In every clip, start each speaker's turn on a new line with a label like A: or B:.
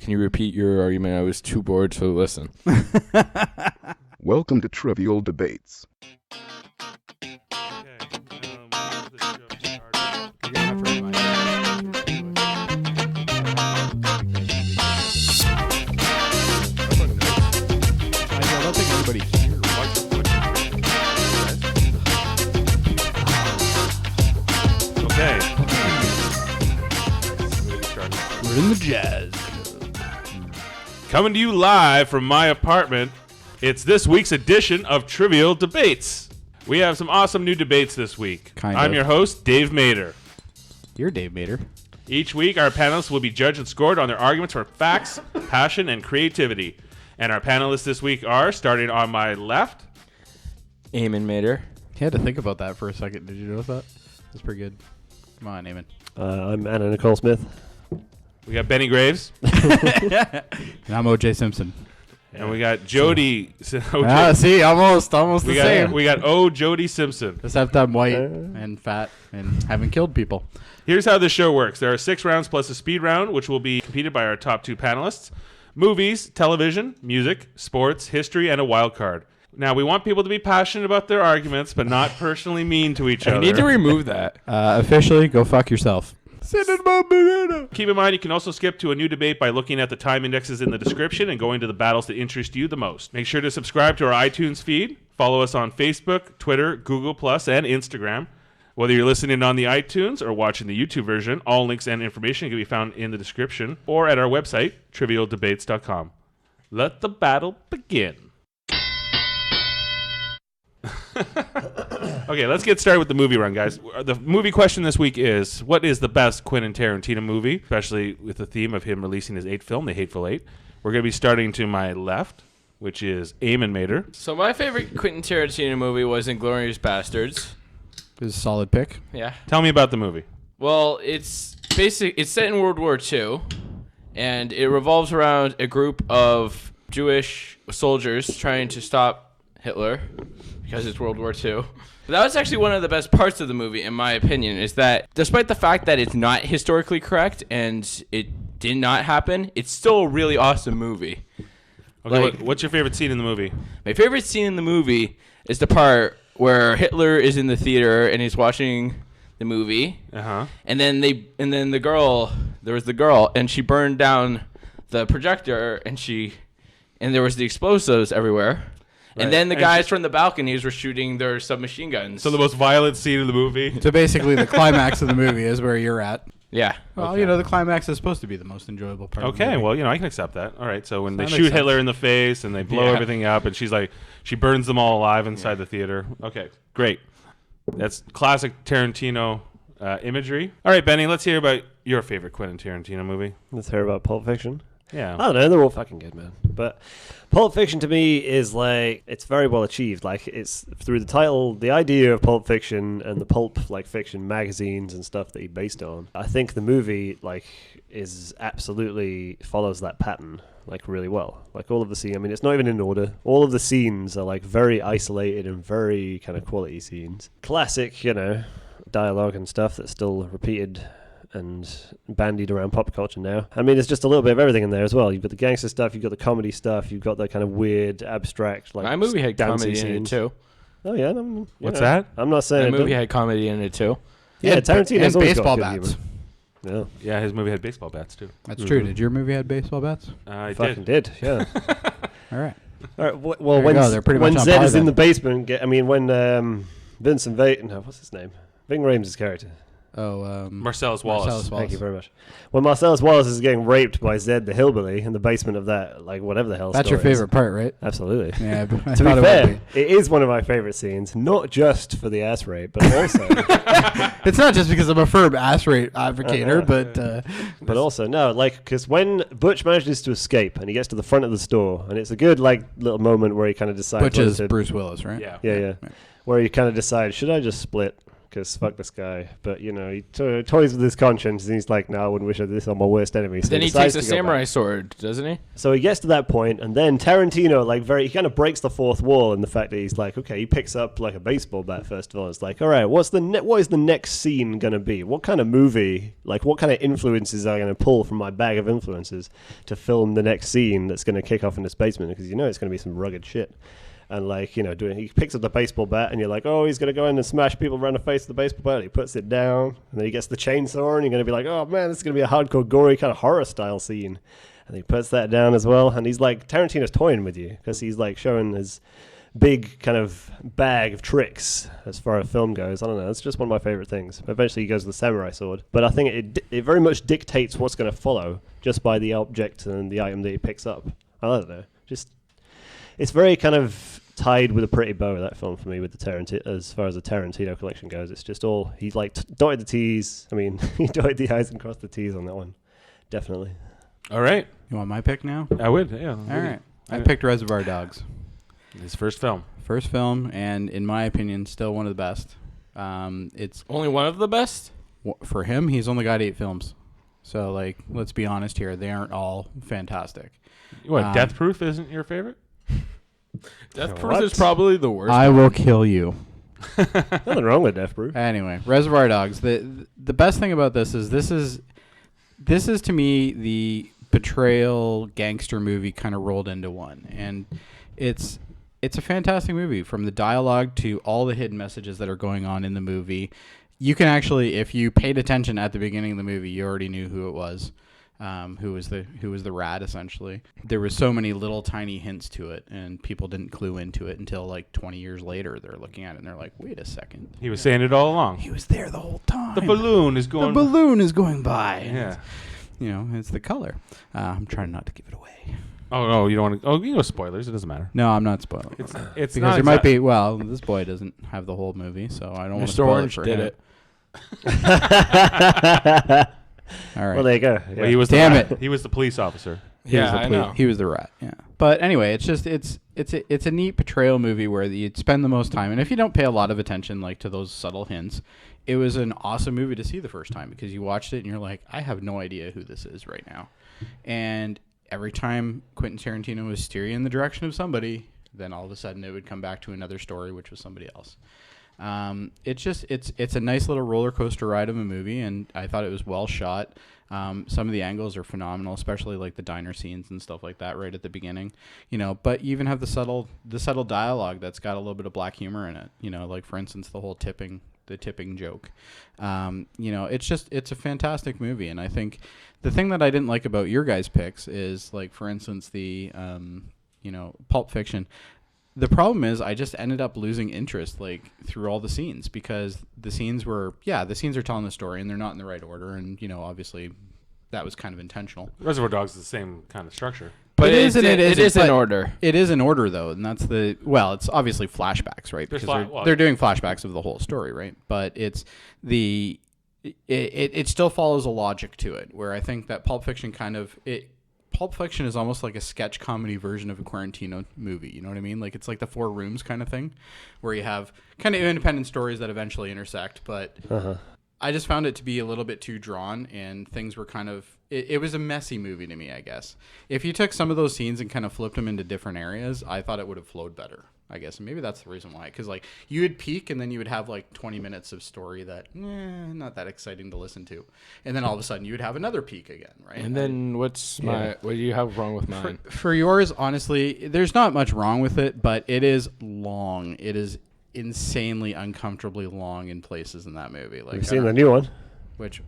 A: Can you repeat your argument? I was too bored to listen.
B: Welcome to Trivial Debates.
C: Okay.
A: We're in the jazz.
C: Coming to you live from my apartment, it's this week's edition of Trivial Debates. We have some awesome new debates this week. I'm your host, Dave Mader.
D: You're Dave Mader.
C: Each week, our panelists will be judged and scored on their arguments for facts, passion, and creativity. And our panelists this week are, starting on my left,
A: Eamon Mader.
D: You had to think about that for a second. Did you notice that? That's pretty good. Come on, Eamon.
E: I'm Anna Nicole Smith.
C: we got Benny Graves,
D: And I'm O.J. Simpson.
C: and we got Jody.
D: See, almost the same.
C: We got O. Jody Simpson.
D: Except I'm white and fat and haven't killed people.
C: Here's how this show works. There are 6 rounds plus a speed round, which will be competed by our top 2 panelists. Movies, television, music, sports, history, and a wild card. Now, we want people to be passionate about their arguments, but not personally mean to each other.
A: I need to remove that.
D: Officially, go fuck yourself.
C: Keep in mind, you can also skip to a new debate by looking at the time indexes in the description and going to the battles that interest you the most. Make sure to subscribe to our iTunes feed. Follow us on Facebook, Twitter, Google+, and Instagram. Whether you're listening on the iTunes or watching the YouTube version, all links and information can be found in the description or at our website, trivialdebates.com. Let the battle begin. Okay, let's get started with the movie run, guys. The movie question this week is, what is the best Quentin Tarantino movie, especially with the theme of him releasing his 8th film, The Hateful Eight? We're going to be starting to my left, which is Eamon Mader.
A: So my favorite Quentin Tarantino movie was Inglourious Bastards.
D: This is a solid pick.
A: Yeah.
C: Tell me about the movie.
A: Well, it's set in World War II, and it revolves around a group of Jewish soldiers trying to stop Hitler because it's World War II. But that was actually one of the best parts of the movie, in my opinion, is that despite the fact that it's not historically correct and it did not happen, it's still a really awesome movie.
C: Okay, what's your favorite scene in the movie?
A: My favorite scene in the movie is the part where Hitler is in the theater and he's watching the movie.
C: Uh-huh.
A: And then the girl, there was the girl, and she burned down the projector, and there was the explosives everywhere. Right. And then the guys from the balconies were shooting their submachine guns.
C: So the most violent scene in the movie.
D: So basically, the climax of the movie is where you're at.
A: Yeah.
D: Well,
C: Okay.
D: the climax is supposed to be the most enjoyable part. Of the movie.
C: Well, I can accept that. All right, so when they
D: That
C: shoot
D: makes
C: Hitler
D: sense.
C: in the face and they blow everything up, and she burns them all alive inside the theater. Okay, great. That's classic Tarantino imagery. All right, Benny, let's hear about your favorite Quentin Tarantino movie.
E: Let's hear about Pulp Fiction.
C: Yeah.
E: I don't know, they're all fucking good, man. But Pulp Fiction to me is it's very well achieved. Like, it's through the title, the idea of Pulp Fiction and the pulp fiction magazines and stuff that he based on. I think the movie is absolutely follows that pattern really well. All of the scenes, it's not even in order. All of the scenes are very isolated and very kind of quality scenes. Classic, dialogue and stuff that's still repeated and bandied around pop culture now. There's just a little bit of everything in there as well. You've got the gangster stuff, you've got the comedy stuff, you've got the kind of weird, abstract,
A: My movie had comedy
E: scenes.
A: in it too.
E: Oh yeah,
C: What's that?
E: I'm not saying
A: My movie had comedy in it too.
E: Yeah, Tarantino's
D: and
E: always
D: baseball
E: got good
D: bats.
E: humor.
C: Yeah, his movie had baseball bats too.
D: That's true. Did your movie have baseball bats?
C: I
E: Fucking did. Yeah.
D: All right.
E: All right. Well,
D: There you
E: when
D: go, they're pretty
E: when
D: much on
E: Zed
D: par
E: is in
D: then.
E: the basement, when Vincent Vaughn, what's his name? Ving Rhames' character.
D: Oh,
C: Marcellus Wallace.
E: Thank you very much. When Marcellus Wallace is getting raped by Zed the hillbilly in the basement of that, whatever the hell.
D: That's your
E: story is.
D: favorite part, right?
E: Absolutely.
D: Yeah. But I
E: To be
D: thought it would
E: fair, it is one of my favorite scenes, not just for the ass rape, but also,
D: It's not just because I'm a firm ass rate advocator,
E: but also because when Butch manages to escape and he gets to the front of the store, and it's a good little moment where he kind of decides.
D: Butch is Bruce Willis, right?
C: Yeah.
E: Yeah. Where he kind of decides, should I just split? because fuck this guy. But, you know, he toys with his conscience, and he's like, no, I wouldn't wish this on my worst enemy. So
A: Then he
E: decides
A: takes a
E: to go
A: samurai
E: back.
A: sword, doesn't he?
E: So he gets to that point, and then Tarantino, like, he kind of breaks the fourth wall in the fact that he's like, okay, he picks up, like, a baseball bat, first of all. It's like, all right, what is the next scene going to be? What kind of movie, like, what kind of influences are going to pull from my bag of influences to film the next scene that's going to kick off in this basement? Because you know it's going to be some rugged shit. And, like, you know, he picks up the baseball bat, and you're like, oh, he's going to go in and smash people around the face with the baseball bat. He puts it down, and then he gets the chainsaw, and you're going to be like, oh, man, this is going to be a hardcore, gory kind of horror-style scene. And he puts that down as well. And he's like, Tarantino's toying with you, because he's, like, showing his big kind of bag of tricks as far as film goes. I don't know. It's just one of my favorite things. Eventually, he goes with the samurai sword. But I think it very much dictates what's going to follow just by the object and the item that he picks up. I don't know. It's very kind of tied with a pretty bow, that film, for me, with the Tarantino, as far as the Tarantino collection goes. It's just all, he's like dotted the T's. I mean, he dotted the I's and crossed the T's on that one. Definitely.
C: All right.
D: You want my pick now?
C: I would, yeah.
D: All right. I picked Reservoir Dogs.
C: His first film.
D: First film, and in my opinion, still one of the best. It's
A: Only one of the best?
D: for him, he's only got 8 films. So, like, let's be honest here. They aren't all fantastic.
C: What, Death Proof isn't your favorite?
A: Death Proof is probably the worst.
D: I will kill you.
E: Nothing wrong with Death Proof.
D: Anyway, Reservoir Dogs. The best thing about this is to me the betrayal gangster movie kind of rolled into one, and it's a fantastic movie, from the dialogue to all the hidden messages that are going on in the movie. You can actually, if you paid attention at the beginning of the movie, you already knew who it was. Who was the rat, essentially. There was so many little tiny hints to it, and people didn't clue into it until like 20 years later. They're looking at it and they're like, wait a second.
C: He was saying it all along.
D: He was there the whole time.
C: The balloon is going
D: by.
C: Yeah.
D: You know, it's the color. I'm trying not to give it away.
C: Oh, no, you don't want to. Oh, you know spoilers. It doesn't matter.
D: No, I'm not spoiling.
C: It's
D: because
C: not
D: there might be. Well, this boy doesn't have the whole movie, so I don't want to
A: Mr.
D: spoil
A: Orange
D: it for
A: did
D: him.
A: it.
D: All right.
E: Well, there you go. Yeah.
C: Well, he was
D: Damn
C: the rat.
D: it.
C: He was the police officer.
D: He was
A: Yeah,
D: the
A: I
D: poli-
A: know.
D: He was the rat. Yeah. But anyway, it's a neat portrayal movie where you spend the most time, and if you don't pay a lot of attention, like, to those subtle hints, it was an awesome movie to see the first time, because you watched it and you're like, I have no idea who this is right now. And every time Quentin Tarantino would steer you in the direction of somebody, then all of a sudden it would come back to another story, which was somebody else. It's a nice little roller coaster ride of a movie, and I thought it was well shot. Some of the angles are phenomenal, especially like the diner scenes and stuff like that right at the beginning, you know, but you even have the subtle dialogue that's got a little bit of black humor in it, you know, like, for instance, the whole tipping joke. You know, it's a fantastic movie. And I think the thing that I didn't like about your guys' picks is, like, for instance, the, you know, Pulp Fiction. The problem is I just ended up losing interest, like, through all the scenes, because the scenes are telling the story and they're not in the right order. And, you know, obviously that was kind of intentional.
C: Reservoir Dogs is the same kind of structure.
A: But
D: it is
A: in order.
D: It is in order, though, and that's it's obviously flashbacks, right? Because they're doing flashbacks of the whole story, right? But it still follows a logic to it, where I think that Pulp Fiction Pulp Fiction is almost like a sketch comedy version of a Tarantino movie. You know what I mean? Like, it's like the Four Rooms kind of thing, where you have kind of independent stories that eventually intersect. But I just found it to be a little bit too drawn, and things were kind of... It was a messy movie to me, I guess. If you took some of those scenes and kind of flipped them into different areas, I thought it would have flowed better, I guess. And maybe that's the reason why. Because, like, you would peak, and then you would have, like, 20 minutes of story that, not that exciting to listen to. And then all of a sudden, you would have another peak again, right?
A: And then what do you have wrong with mine?
D: For yours, honestly, there's not much wrong with it, but it is long. It is insanely uncomfortably long in places in that movie. Like,
E: You've seen the new one?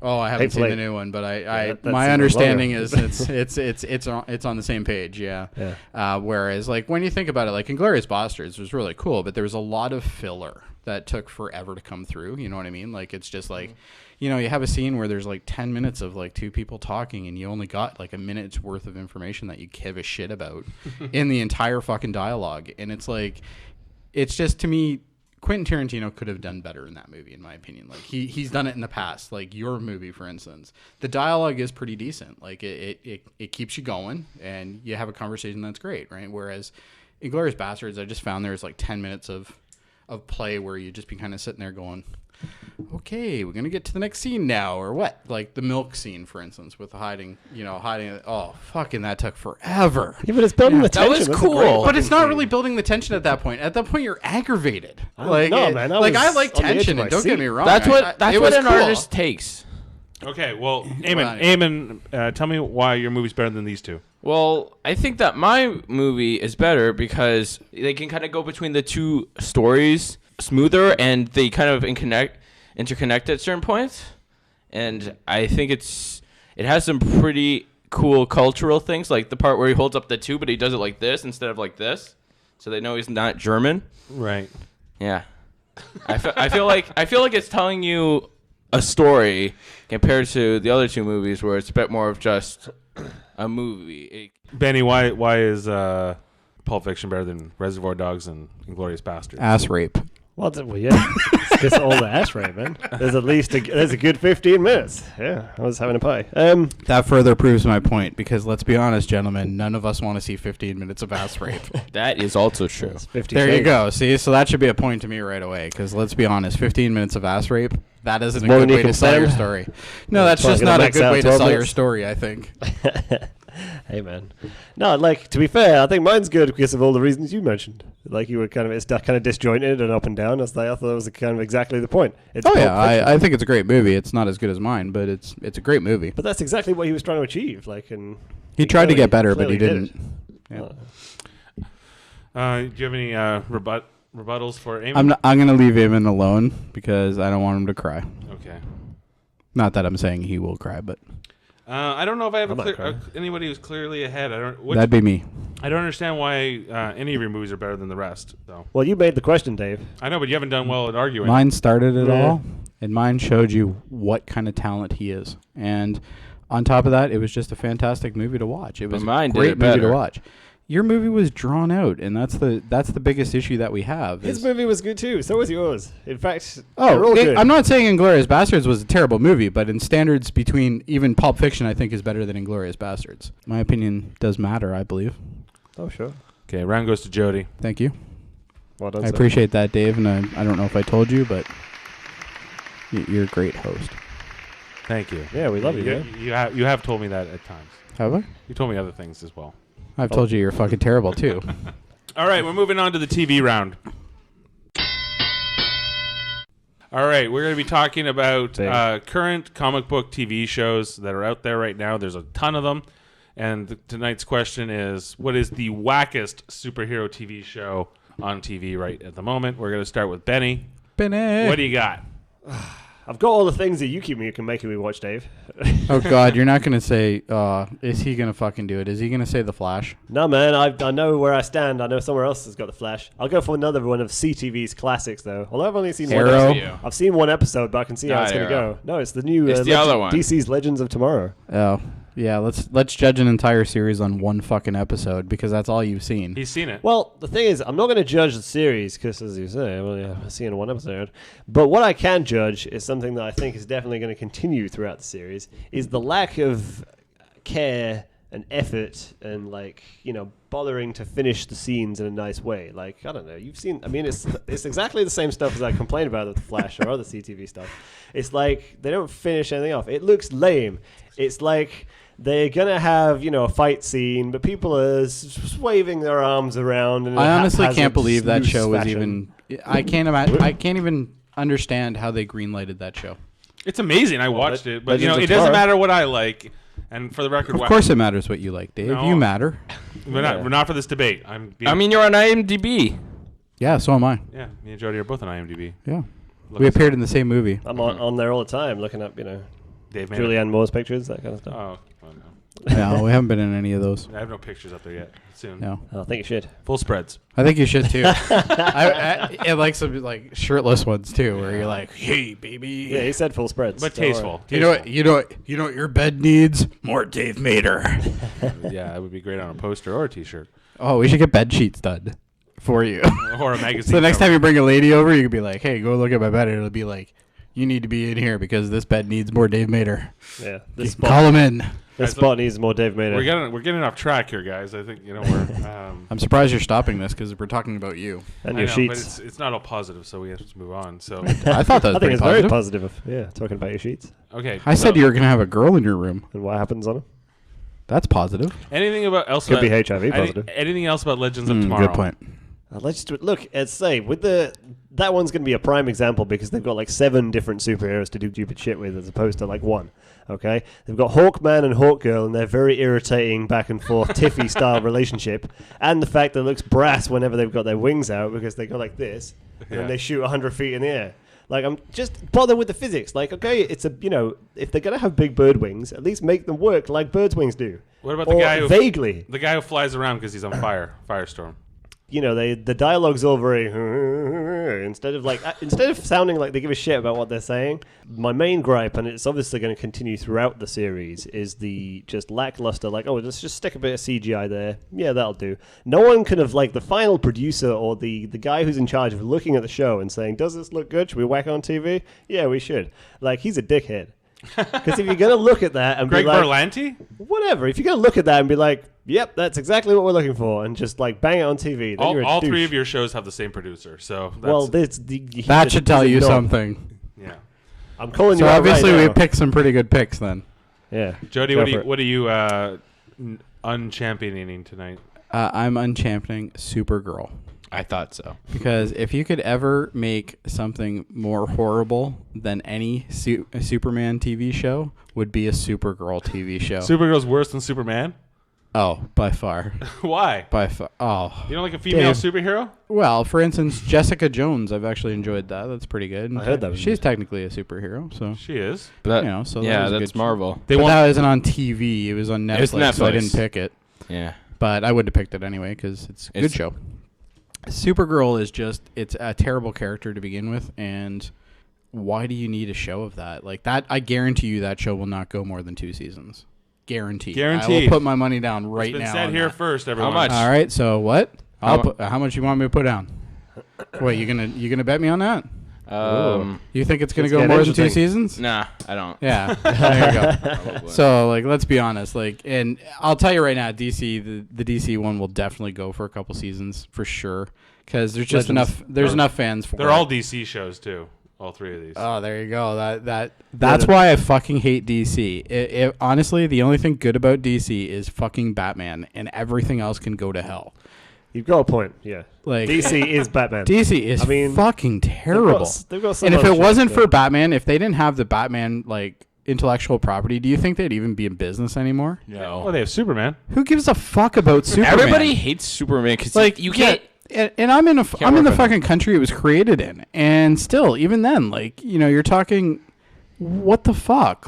D: I haven't seen the new one, but
E: that's
D: my
E: even
D: understanding
E: longer.
D: is it's on the same page, yeah. Whereas, like, when you think about it, like, Inglourious Basterds was really cool, but there was a lot of filler that took forever to come through. You know what I mean? Like, it's just like, you know, you have a scene where there's like 10 minutes of like two people talking, and you only got like a minute's worth of information that you give a shit about in the entire fucking dialogue, and it's like, it's just, to me, Quentin Tarantino could have done better in that movie, in my opinion. Like, he's done it in the past. Like, your movie, for instance, the dialogue is pretty decent. Like, it keeps you going, and you have a conversation that's great, right? Whereas Inglourious Basterds, I just found there's like 10 minutes of play where you just be kind of sitting there going, Okay, we're gonna get to the next scene now, or what? Like the milk scene, for instance, with hiding. Oh, fucking, that took forever.
E: Yeah, but it's building the tension.
A: That was
E: That's a great
A: cool.
D: But it's
E: fucking
D: not
E: scene.
D: really building the tension at that point. At that point, you're aggravated.
E: No, man, I
D: like
E: was
D: I like
E: on the edge of
D: tension,
E: my
D: and don't get
E: seat.
D: me wrong.
A: That's
D: it
A: what
D: was
A: an
D: cool.
A: artist takes.
C: Okay, well, Eamon, tell me why your movie's better than these two.
A: Well, I think that my movie is better because they can kind of go between the two stories smoother, and they kind of interconnect at certain points. And I think it has some pretty cool cultural things, like the part where he holds up the tube, but he does it like this instead of like this, so they know he's not German.
C: Right.
A: Yeah, I feel like it's telling you a story compared to the other two movies where it's a bit more of just a movie.
C: Benny, why is Pulp Fiction better than Reservoir Dogs and Inglourious Basterds?
D: Ass rape.
E: Well, yeah. It's just all the ass right, man. There's at least there's a good 15 minutes. Yeah, I was having a pie.
D: That further proves my point, because let's be honest, gentlemen, none of us want to see 15 minutes of ass rape.
A: That is also true.
E: It's 50
D: There you
E: shades.
D: go. See, so that should be a point to me right away, because let's be honest, 15 minutes of ass rape, that isn't a
E: more
D: good
E: than you
D: way to
E: can
D: sell your
E: stand.
D: story. No, that's
E: Probably
D: just
E: gonna
D: not a
E: max
D: good
E: out
D: way to
E: 12
D: sell your
E: minutes.
D: story, I think.
E: Hey, man. No, like, to be fair, I think mine's good because of all the reasons you mentioned. Like, you were it's kind of disjointed and up and down. I thought it was kind of exactly the point. It's
D: Oh,
E: Pulp
D: yeah,
E: Fiction.
D: I think it's a great movie. It's not as good as mine, but it's a great movie.
E: But that's exactly what he was trying to achieve. Like, and
D: He tried to
E: clearly-
D: get better, but he
E: clearly did
D: didn't.
E: it.
D: Yeah.
C: Do you have any rebuttals for Eamon?
D: I'm going to leave Eamon alone, because I don't want him to cry.
C: Okay.
D: Not that I'm saying he will cry, but
C: I don't know if I have
E: I'm not crying.
C: anybody who's clearly ahead.
D: that'd be me.
C: I don't understand why any of your movies are better than the rest. So
E: Well, you made the question, Dave.
C: I know, but you haven't done well at arguing.
D: Mine started it
E: Yeah.
D: all, and mine showed you what kind of talent he is. And on top of that, it was just a fantastic movie to watch. It was
A: mine
D: a
A: did
D: great
A: it
D: movie to
A: better.
D: watch. Your movie was drawn out, and that's the biggest issue that we have.
E: His
D: is-
E: movie was good, too. So was yours. In fact, they're all
D: Oh,
E: good.
D: I'm not saying Inglourious Basterds was a terrible movie, but in standards between even Pulp Fiction, I think is better than Inglourious Basterds. My opinion does matter, I believe.
E: Oh, sure.
C: Okay, round goes to Jody.
D: Thank you.
E: Well done,
D: I
E: sir.
D: appreciate that, Dave, and I don't know if I told you, but you're a great host.
C: Thank you.
E: Yeah, we love you, man.
C: You have told me that at times.
D: Have I?
C: You told me other things as well.
D: I've told you you're fucking terrible, too.
C: All right, we're moving on to the TV round. All right, we're going to be talking about current comic book TV shows that are out there right now. There's a ton of them. And tonight's question is, what is the wackest superhero TV show on TV right at the moment? We're going to start with Benny.
D: Benny.
C: What do you got?
E: I've got all the things that you keep making me watch, Dave.
D: Oh, God, you're not going to say, is he going to fucking do it? Is he going to say The Flash?
E: No, man, I know where I stand. I know somewhere else has got the Flash. I'll go for another one of CTV's classics, though. Although I've only seen
D: Arrow?
E: one episode. I've seen one episode, but I can see how
A: Not
E: it's going to
A: Arrow.
E: go. No, it's the new
A: It's the other one.
E: DC's Legends of Tomorrow.
D: Oh, yeah, let's judge an entire series on one fucking episode, because that's all you've seen.
C: He's seen it.
E: Well, the thing is, I'm not going to judge the series because, as you say, I've seen one episode. But what I can judge is something that I think is definitely going to continue throughout the series, is the lack of care and effort and, like, bothering to finish the scenes in a nice way. Like, I don't know, you've seen, I mean, it's exactly the same stuff as I complain about with The Flash or other CTV stuff. It's like, they don't finish anything off. It looks lame. It's like, they're going to have, a fight scene, but people are waving their arms around. In a
D: I honestly
E: haphazard,
D: can't believe that
E: loose
D: show was
E: fashion.
D: even... I can't even understand how they greenlighted that show.
C: It's amazing. I watched it, but
E: Legends of
C: it doesn't
E: Tomorrow.
C: matter what I like. And for the record,
D: Of course it matters what you like, Dave.
C: No.
D: You matter.
C: we're not for this debate.
A: I mean, you're on IMDb.
D: Yeah, so am I.
C: yeah, me and Jody are both on IMDb.
D: Yeah.
C: Look
D: We
C: us
D: appeared
C: up.
D: in the same movie.
E: I'm on there all the time looking up,
C: Dave Mader.
E: Julianne Moore's pictures, that kind of stuff.
C: Oh, no.
D: No, we haven't been in any of those.
C: I have no pictures up there yet. Soon.
D: No.
E: I think you should.
C: Full spreads.
D: I think you should too. I like some like shirtless ones too, where you're like, "Hey, baby."
E: Yeah, he said full spreads.
C: But
E: Don't worry.
C: tasteful.
D: You know what? You know what your bed needs? More Dave Mader.
C: Yeah, it would be great on a poster or a T-shirt
D: Oh, we should get bed sheets done for you.
C: or a magazine.
D: So the next
C: cover.
D: time you bring a lady over, you could be like, "Hey, go look at my bed." And it'll be like, "You need to be in here because this bed needs more Dave Mader."
E: Yeah.
D: Call him in.
E: This spot needs more Dave Mader.
C: We're getting off track here, guys. I think we're.
D: I'm surprised you're stopping this because we're talking about you.
E: And
C: I
E: your
C: know,
E: sheets.
C: but it's not all positive, so we have to move on. So
D: I thought that was
E: I think
D: pretty
E: it's
D: positive.
E: very positive. Yeah, talking about your sheets
C: okay.
D: I said you were gonna have a girl in your room.
E: and what happens on them.
D: That's positive.
C: Anything about else?
E: Could be
C: about-
E: HIV positive.
C: Anything else about Legends of Tomorrow?
D: Good point.
E: Let's just look. Let's say with that one's going to be a prime example because they've got like 7 different superheroes to do stupid shit with as opposed to like one. Okay, they've got Hawkman and Hawkgirl and their very irritating back and forth Tiffy style relationship, and the fact that it looks brass whenever they've got their wings out because they go like this and then they shoot 100 feet in the air. Like, I'm just bother with the physics. Like, okay, it's if they're gonna have big bird wings, at least make them work like birds' wings do.
C: What about the guy who
E: vaguely?
C: The guy who flies around because he's on fire, Firestorm.
E: The dialogue's all very instead of sounding like they give a shit about what they're saying. My main gripe, and it's obviously going to continue throughout the series, is the just lackluster. Like, oh, let's just stick a bit of CGI there. Yeah, that'll do. No one can have the final producer or the guy who's in charge of looking at the show and saying, "Does this look good? Should we whack on TV?" Yeah, we should. Like, he's a dickhead. Because if you're going to look at that and
C: Greg
E: be like,
C: Berlanti?
E: whatever, if you're going to look at that and be like, yep, that's exactly what we're looking for, and just bang it on TV, then you're a
C: All
E: douche.
C: 3 of your shows have the same producer, so that's,
E: Well,
D: That should tell you something.
C: yeah.
E: I'm calling
D: So
E: you out
D: obviously
E: right
D: we
E: now.
D: picked some pretty good picks then.
E: Yeah.
C: Jody,
E: Go
C: what
E: for
C: are
E: it.
C: you unchampioning tonight?
D: I'm unchampioning Supergirl.
A: I thought so.
D: Because if you could ever make something more horrible than any Superman TV show, would be a Supergirl TV show.
C: Supergirl's worse than Superman?
D: Oh, by far.
C: Why?
D: By far. Oh.
C: You don't like a female
D: Dave.
C: superhero?
D: Well, for instance, Jessica Jones, I've actually enjoyed that. That's pretty good.
E: I heard that was
D: She's
E: good.
D: technically a superhero, so.
C: She is.
A: But
D: So that
A: yeah,
D: was a
A: that's
D: good
A: Marvel.
C: They
D: But
C: want
D: that wasn't on TV. It was on Netflix,
A: was
D: so I
A: Netflix.
D: didn't pick it.
A: Yeah.
D: But I would have picked it anyway because it's a good show. Supergirl is it's a terrible character to begin with, and why do you need a show of that? Like that, I guarantee you that show will not go more than 2 seasons. Guaranteed. I
C: Guaranteed.
D: will put my money down right
C: it's been
D: now.
C: said
D: on
C: here
D: that.
C: first, everyone.
A: much?
D: All right, so what?
A: How
D: How much you want me to put down? Wait, you gonna bet me on that? You think it's gonna
E: Let's
D: go
E: get
D: more than 2
E: interesting.
D: seasons?
A: Nah, I don't.
D: Yeah, there you go.
A: Probably.
D: So, let's be honest. And I'll tell you right now, DC, the DC one will definitely go for a couple seasons for sure, because there's just
E: Legends.
D: enough fans for
C: They're
D: it.
C: all DC shows, too. All 3 of these.
D: Oh, there you go. That's why I fucking hate DC. Honestly, the only thing good about DC is fucking Batman, and everything else can go to hell.
E: You've got a point, yeah.
D: Like
E: DC is Batman.
D: DC is fucking terrible.
E: They've got some
D: And if
E: other
D: it
E: shit,
D: wasn't
E: yeah.
D: for Batman, if they didn't have the Batman intellectual property, do you think they'd even be in business anymore?
A: No.
C: Well, they have Superman.
D: Who gives a fuck about Superman?
A: Everybody hates Superman because you can't.
D: And I'm in the
A: work with
D: fucking country it was created in, and still, even then, you're talking, what the fuck?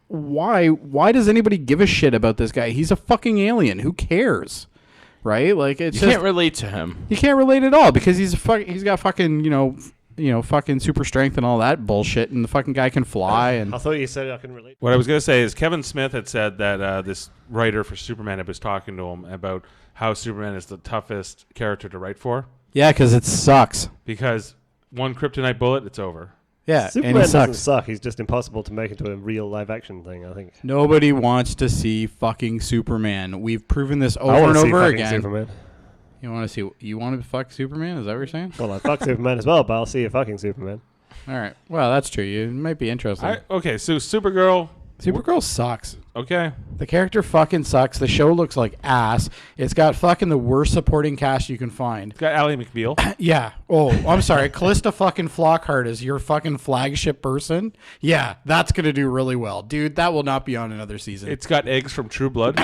D: Why does anybody give a shit about this guy? He's a fucking alien. Who cares? Right? It's
A: You can't relate to him.
D: you can't relate at all because he's got fucking fucking super strength and all that bullshit, and the fucking guy can fly and
E: I thought you said I can relate.
C: What I was going to say is Kevin Smith had said that this writer for Superman was talking to him about how Superman is the toughest character to write for
D: yeah, because it sucks.
C: because one kryptonite bullet, it's over.
D: Yeah,
E: Superman
D: and he
E: doesn't
D: sucks.
E: suck. He's just impossible to make into a real live action thing, I think.
D: Nobody wants to see fucking Superman. We've proven this
E: I
D: over
E: wanna
D: and
E: see
D: over
E: fucking
D: again.
E: Superman.
D: You want to fuck Superman? Is that what you're saying?
E: Well, I fuck Superman as well, but I'll see you fucking Superman.
D: All right. Well, that's true. You might be interested.
C: Okay, so Supergirl.
D: Supergirl sucks.
C: Okay.
D: The character fucking sucks. The show looks like ass. It's got fucking the worst supporting cast you can find.
C: It's got Ally McBeal.
D: Yeah. Oh, I'm sorry. Callista fucking Flockhart is your fucking flagship person. Yeah, that's gonna do really well, dude. That will not be on another season.
C: It's got eggs from True Blood.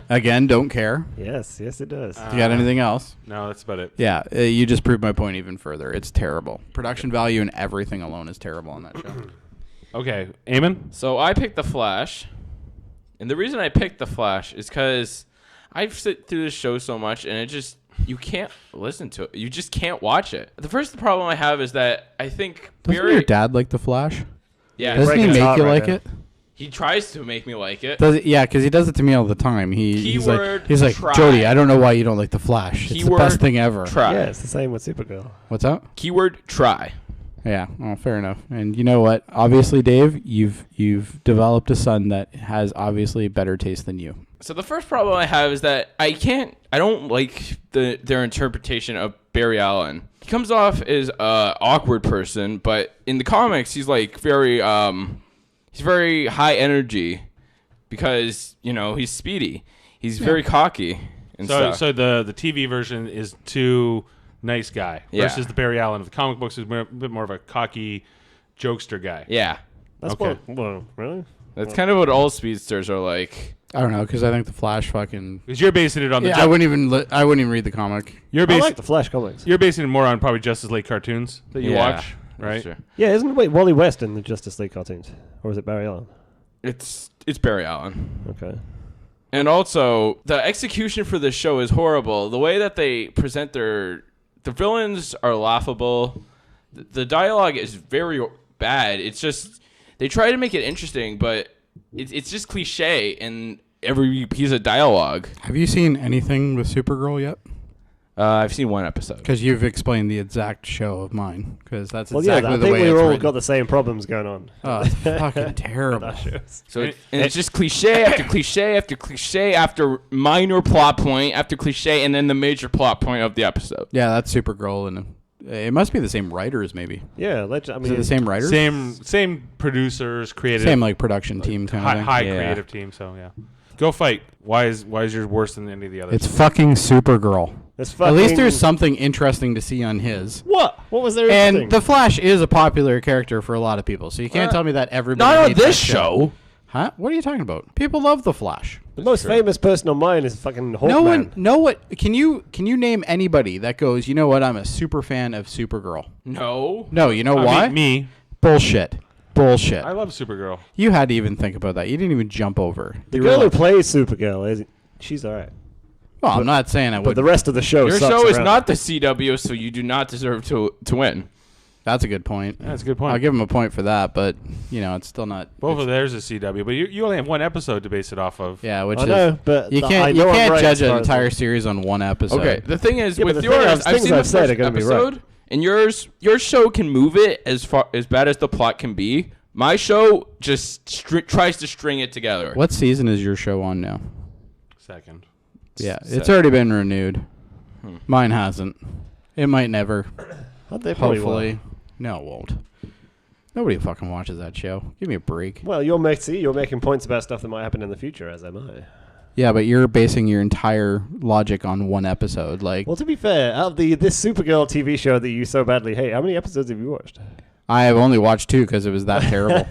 D: Again, don't care.
E: Yes, it does.
D: You got anything else?
C: No, that's about it.
D: Yeah, you just proved my point even further. It's terrible. Production value and everything alone is terrible on that show.
C: Okay, Eamon?
A: So I picked The Flash. And the reason I picked The Flash is because I've sit through this show so much and it just, you can't listen to it. You just can't watch it. The first problem I have is that I think
D: Doesn't your dad like The Flash?
A: yeah,
D: Doesn't he
E: breaking his
D: make
E: heart
D: you
E: right
D: like
E: now.
D: it?
A: he tries to make me like it.
D: Yeah, because he does it to me all the time. He's
A: Keyword
D: like,
A: try.
D: Jody, I don't know why you don't like The Flash. It's the
A: Keyword
D: best thing ever.
A: Try.
E: Yeah, it's the same with Supergirl.
D: What's up?
A: Keyword try.
D: Yeah, well, fair enough. And you know what? Obviously, Dave, you've developed a son that has obviously better taste than you.
A: So the first problem I have is that I don't like their interpretation of Barry Allen. He comes off as a awkward person, but in the comics he's like very high energy because, he's speedy. He's very cocky and stuff.
C: So the TV version is too nice guy versus the Barry Allen of the comic books is a bit more of a cocky jokester guy.
A: Yeah.
E: That's
C: Okay.
E: well, really?
A: That's kind of what all speedsters are like.
D: I don't know, because I think the Flash fucking.
C: Because you're basing it on the.
D: Yeah, I wouldn't even read the comic.
C: You're
E: I like the Flash comics.
C: You're basing it more on probably Justice League cartoons that you watch, right?
A: Sure.
E: Yeah, isn't Wally West in the Justice League cartoons, or is it Barry Allen?
A: It's Barry Allen.
E: Okay.
A: And also, the execution for this show is horrible. The way that they present the villains are laughable. The dialogue is very bad. It's just they try to make it interesting, but it's just cliche in every piece of dialogue.
D: Have you seen anything with Supergirl yet?
A: I've seen one episode.
D: Because you've explained the exact show of mine. Because that's
E: Well,
D: exactly
E: yeah, I
D: the
E: think
D: way
E: we've
D: it's
E: all
D: written.
E: got the same problems going on.
D: Oh, it's fucking terrible.
A: So it's just cliche after cliche after cliche after minor plot point after cliche and then the major plot point of the episode.
D: Yeah, that's Supergirl, and it must be the same writers, maybe.
E: Yeah, I
D: Is it
E: mean,
D: the same writers?
C: Same producers, creative,
D: Same like production team kind of thing.
C: high
A: Yeah.
C: creative team. So yeah, go fight. Why is yours worse than any of the others?
D: It's fucking Supergirl.
E: it's
D: At
E: fucking,
D: least there's something interesting to see on his.
E: What? What was there?
D: And
E: interesting?
D: the Flash is a popular character for a lot of people, so you can't tell me that everybody.
A: Not on
D: hates
A: this
D: that
A: show.
D: Huh? What are you talking about? People love the Flash.
E: The most famous person on mine is fucking Hawkman.
D: No one. No what? Can you name anybody that goes? You know what? I'm a super fan of Supergirl.
A: No.
D: No, you know
C: I
D: why?
C: mean, me.
D: Bullshit.
C: I love Supergirl.
D: You had to even think about that. You didn't even jump over.
E: The
D: You
E: girl
D: were
E: who
D: like,
E: plays Supergirl, she's alright.
D: well, I'm not saying I
E: But
D: would.
E: the rest of the show
A: Your
E: sucks
A: show is
E: around.
A: not the CW, so you do not deserve to win.
D: That's a good point.
C: That's a good point.
D: I'll give him a point for that, but it's still not.
C: Both of theirs is CW, but you only have one episode to base it off of.
D: Yeah, which
E: I
D: is
E: know, but
D: you
E: I
D: can't
E: know I'm right
D: judge
E: as
D: an
E: far as
D: entire
E: the-
D: series on one episode.
A: Okay, the thing is,
E: Yeah, but
A: with
E: the thing
A: yours,
E: is,
A: I've
E: things
A: seen the
E: I've said
A: first
E: are gonna be right.
A: episode, and your show can move it as bad as the plot can be. My show just tries to string it together.
D: What season is your show on now?
C: Second.
D: Yeah, it's already been renewed. Mine hasn't. It might never.
E: They probably
D: Hopefully.
E: will.
D: No, it won't. Nobody fucking watches that show. Give me a break.
E: Well, you're making points about stuff that might happen in the future, as am I.
D: Yeah, but you're basing your entire logic on one episode. Like,
E: Well, to be fair, out of this Supergirl TV show that you so badly hate, how many episodes have you watched?
D: I have only watched 2 because it was that terrible.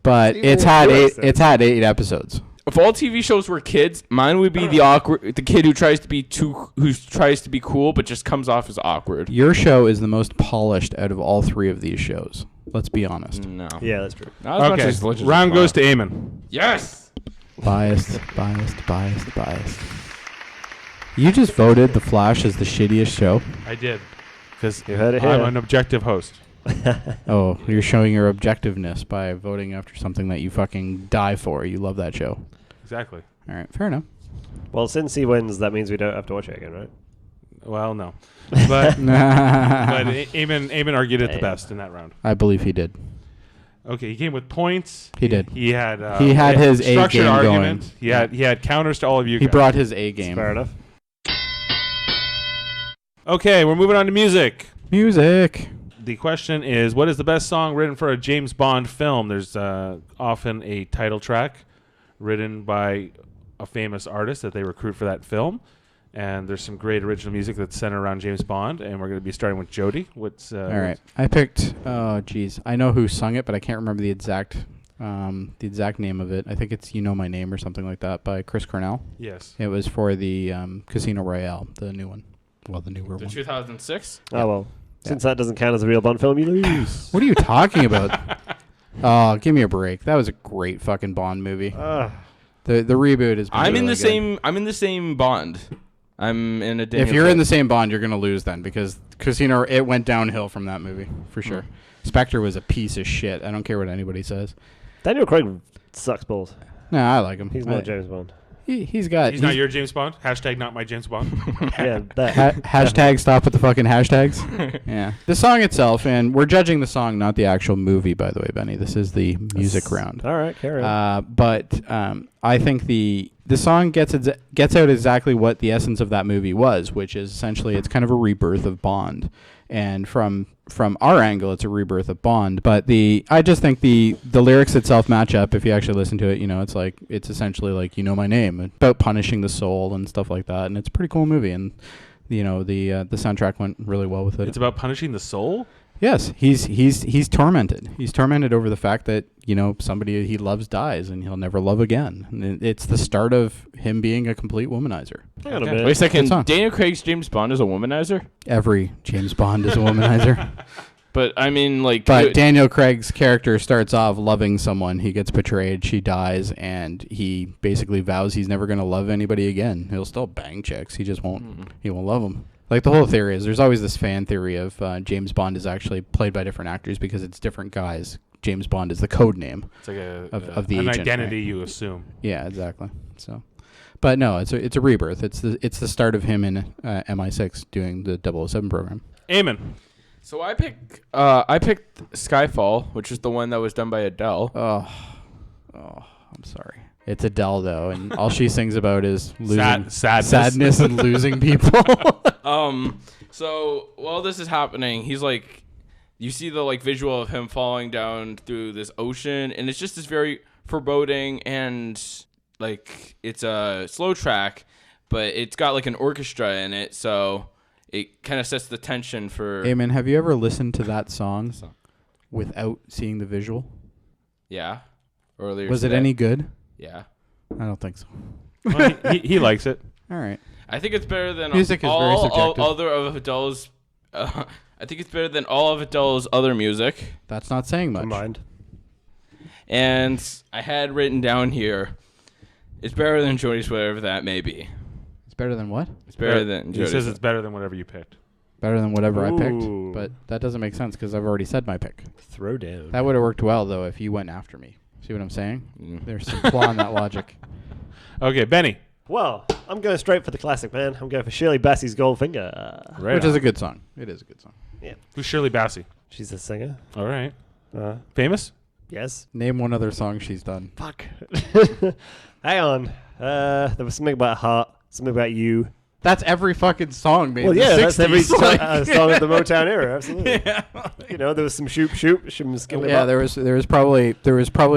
D: But
E: Even
D: it's had
E: worse,
D: 8.
E: then.
D: It's had 8 episodes.
A: If all TV shows were kids, mine would be the kid who tries to be cool but just comes off as awkward.
D: Your show is the most polished out of all 3 of these shows. Let's be honest.
A: No.
E: Yeah, that's true.
A: Not as much
C: Okay,
A: as Legends of
C: round
A: Tomorrow.
C: goes to Eamon.
A: Yes.
D: Biased. You just voted The Flash as the shittiest show.
C: I did. Because
E: You heard it here.
C: I'm an objective host.
D: Oh, you're showing your objectiveness by voting after something that you fucking die for. You love that show.
C: Exactly.
D: All right, fair enough.
E: Well, since he wins, that means we don't have to watch it again, right?
C: Well, no. But Eamon argued it the best in that round.
D: I believe he did.
C: Okay, he came with points.
D: He did.
C: He had
D: He had his A
C: structured
D: game
C: argument.
D: going.
C: He had counters to all of you.
D: He
C: guys.
D: brought his A game.
E: Fair enough.
C: Okay, we're moving on to music.
D: Music.
C: The question is, what is the best song written for a James Bond film? There's often a title track written by a famous artist that they recruit for that film. And there's some great original music that's centered around James Bond. And we're going to be starting with Jody. What's
D: All right. I picked, oh, geez. I know who sung it, but I can't remember the exact name of it. I think it's You Know My Name or something like that by Chris Cornell.
C: Yes.
D: It was for the Casino Royale, the new one. Well, the newer
A: The
D: one.
A: 2006.
E: Oh, well. Since that doesn't count as a real Bond film, you lose.
D: What are you talking about? Oh, give me a break. That was a great fucking Bond movie. The reboot is.
A: I'm in the same Bond. I'm in a.
D: If you're in the same Bond, you're gonna lose then because Casino. It went downhill from that movie for sure. Spectre was a piece of shit. I don't care what anybody says.
E: Daniel Craig sucks balls.
D: No, I like him.
E: He's not James Bond.
D: He's got.
C: He's not your James Bond. Hashtag not my James Bond.
E: Yeah, that.
D: Hashtag stop with the fucking hashtags. Yeah. The song itself, and we're judging the song, not the actual movie, by the way, Benny. This is the music round.
E: All right, carry on.
D: But I think the song gets out exactly what the essence of that movie was, which is essentially it's kind of a rebirth of Bond. And from our angle, it's a rebirth of Bond. But I just think the lyrics itself match up. If you actually listen to it, it's essentially like, you know my name, about punishing the soul and stuff like that. And it's a pretty cool movie. And the soundtrack went really well with it.
C: It's about punishing the soul?
D: Yes, he's tormented. He's tormented over the fact that somebody he loves dies and he'll never love again. And it's the start of him being a complete womanizer.
E: Hang on a minute.
A: Wait a second. Daniel Craig's James Bond is a womanizer?
D: Every James Bond is a womanizer.
A: But I mean, like.
D: But Daniel Craig's character starts off loving someone. He gets betrayed. She dies, and he basically vows he's never going to love anybody again. He'll still bang chicks. He just won't. He won't love them. Like the whole theory is, there's always this fan theory of James Bond is actually played by different actors because it's different guys. James Bond is the code name.
C: It's like
D: of the
C: an
D: agent,
C: identity,
D: right?
C: you assume.
D: Yeah, exactly. So, but no, it's a rebirth. It's the start of him in MI6 doing the 007 program.
C: Eamon.
A: So I picked Skyfall, which is the one that was done by Adele.
D: Oh, I'm sorry. It's Adele though, and all she sings about is losing sadness and losing people.
A: So while this is happening, he's like, you see the like visual of him falling down through this ocean, and it's just this very foreboding, and like it's a slow track, but it's got like an orchestra in it, so it kind of sets the tension for.
D: Hey man, have you ever listened to that song without seeing the visual?
A: Yeah. Earlier.
D: Was it any good?
A: Yeah.
D: I don't think so.
C: Well, he likes it.
D: All right.
A: I think it's better than
D: music is very subjective.
A: Other of Adele's. I think it's better than all of Adele's other music.
D: That's not saying much.
E: Combined.
A: And I had written down here, it's better than Jody's, whatever that may be.
D: It's better than what?
A: It's better than
C: He
A: Jody's.
C: says it's better than whatever you picked.
D: Better than whatever I
E: Ooh.
D: picked. But that doesn't make sense because I've already said my pick.
E: Throw down.
D: That would have worked well, though, if you went after me. See what I'm saying? There's some flaw in that logic.
C: Okay, Benny.
E: Well, I'm going straight for the classic, man. I'm going for Shirley Bassey's Goldfinger.
C: Right
D: Which
C: on.
D: is a good song. It is a good song.
E: Yeah.
C: Who's Shirley Bassey?
E: She's a singer.
C: All right. Famous?
E: Yes.
D: Name one other song she's done.
E: Fuck. Hang on. There was something about heart, something about you.
D: That's every fucking song, man.
E: Well, yeah, that's every song
D: Like-
E: of the Motown era, absolutely. Yeah. There was some shoop, some skim.
D: Yeah, there was probably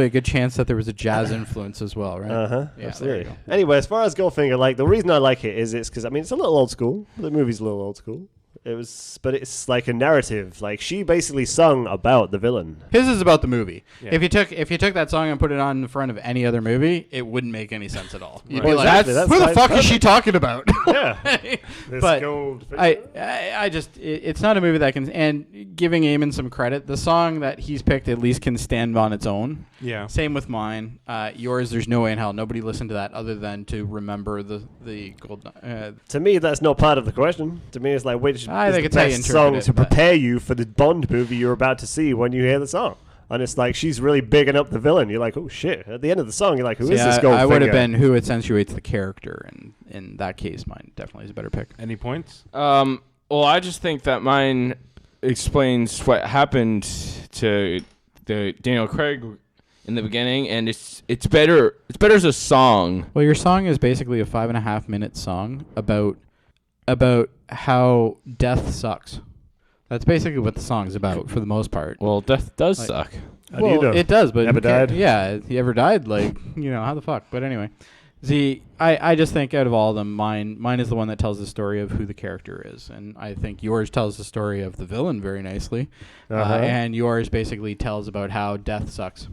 D: a good chance that there was a jazz influence as well, right?
E: Uh-huh.
D: Yeah,
E: Absolutely.
D: there you go.
E: Anyway, as far as Goldfinger, like the reason I like it is it's because it's a little old school. The movie's a little old school. But it's like a narrative. Like she basically sung about the villain.
D: His is about the movie.
C: Yeah.
D: If you took that song and put it on in front of any other movie, it wouldn't make any sense at all. You'd
E: Right.
D: be
E: Well,
D: like,
E: exactly,
D: who the
E: that's
D: fuck is
E: perfect.
D: she talking about?
E: Yeah. This
D: But
E: Goldfinger.
D: I just it's not a movie that can, and giving Eamon some credit, the song that he's picked at least can stand on its own.
C: Yeah.
D: Same with mine. Yours, there's no way in hell nobody listened to that other than to remember the gold.
E: To me, that's not part of the question. To me, it's like which
D: I
E: is
D: think
E: the
D: it's how you
E: best
D: interpret
E: song
D: it,
E: to
D: but-
E: prepare you for the Bond movie you're about to see when you hear the song. And it's like she's really bigging up the villain. You're like, oh shit! At the end of the song, you're like, who is this Goldfinger?
D: I would have been who accentuates the character, and in that case, mine definitely is a better pick.
C: Any points?
A: Well, I just think that mine explains what happened to the Daniel Craig in the beginning, and it's better. It's better as a song.
D: Well, your song is basically a 5.5 minute song about how death sucks. That's basically what the song's about for the most part.
A: Well, death does
D: Like-
A: suck.
E: How do you know?
D: It does, but
E: Ever
D: who cares?
E: died?
D: Yeah, he ever died? Like, how the fuck? But anyway, I just think out of all of them, mine is the one that tells the story of who the character is, and I think yours tells the story of the villain very nicely, and yours basically tells about how death sucks.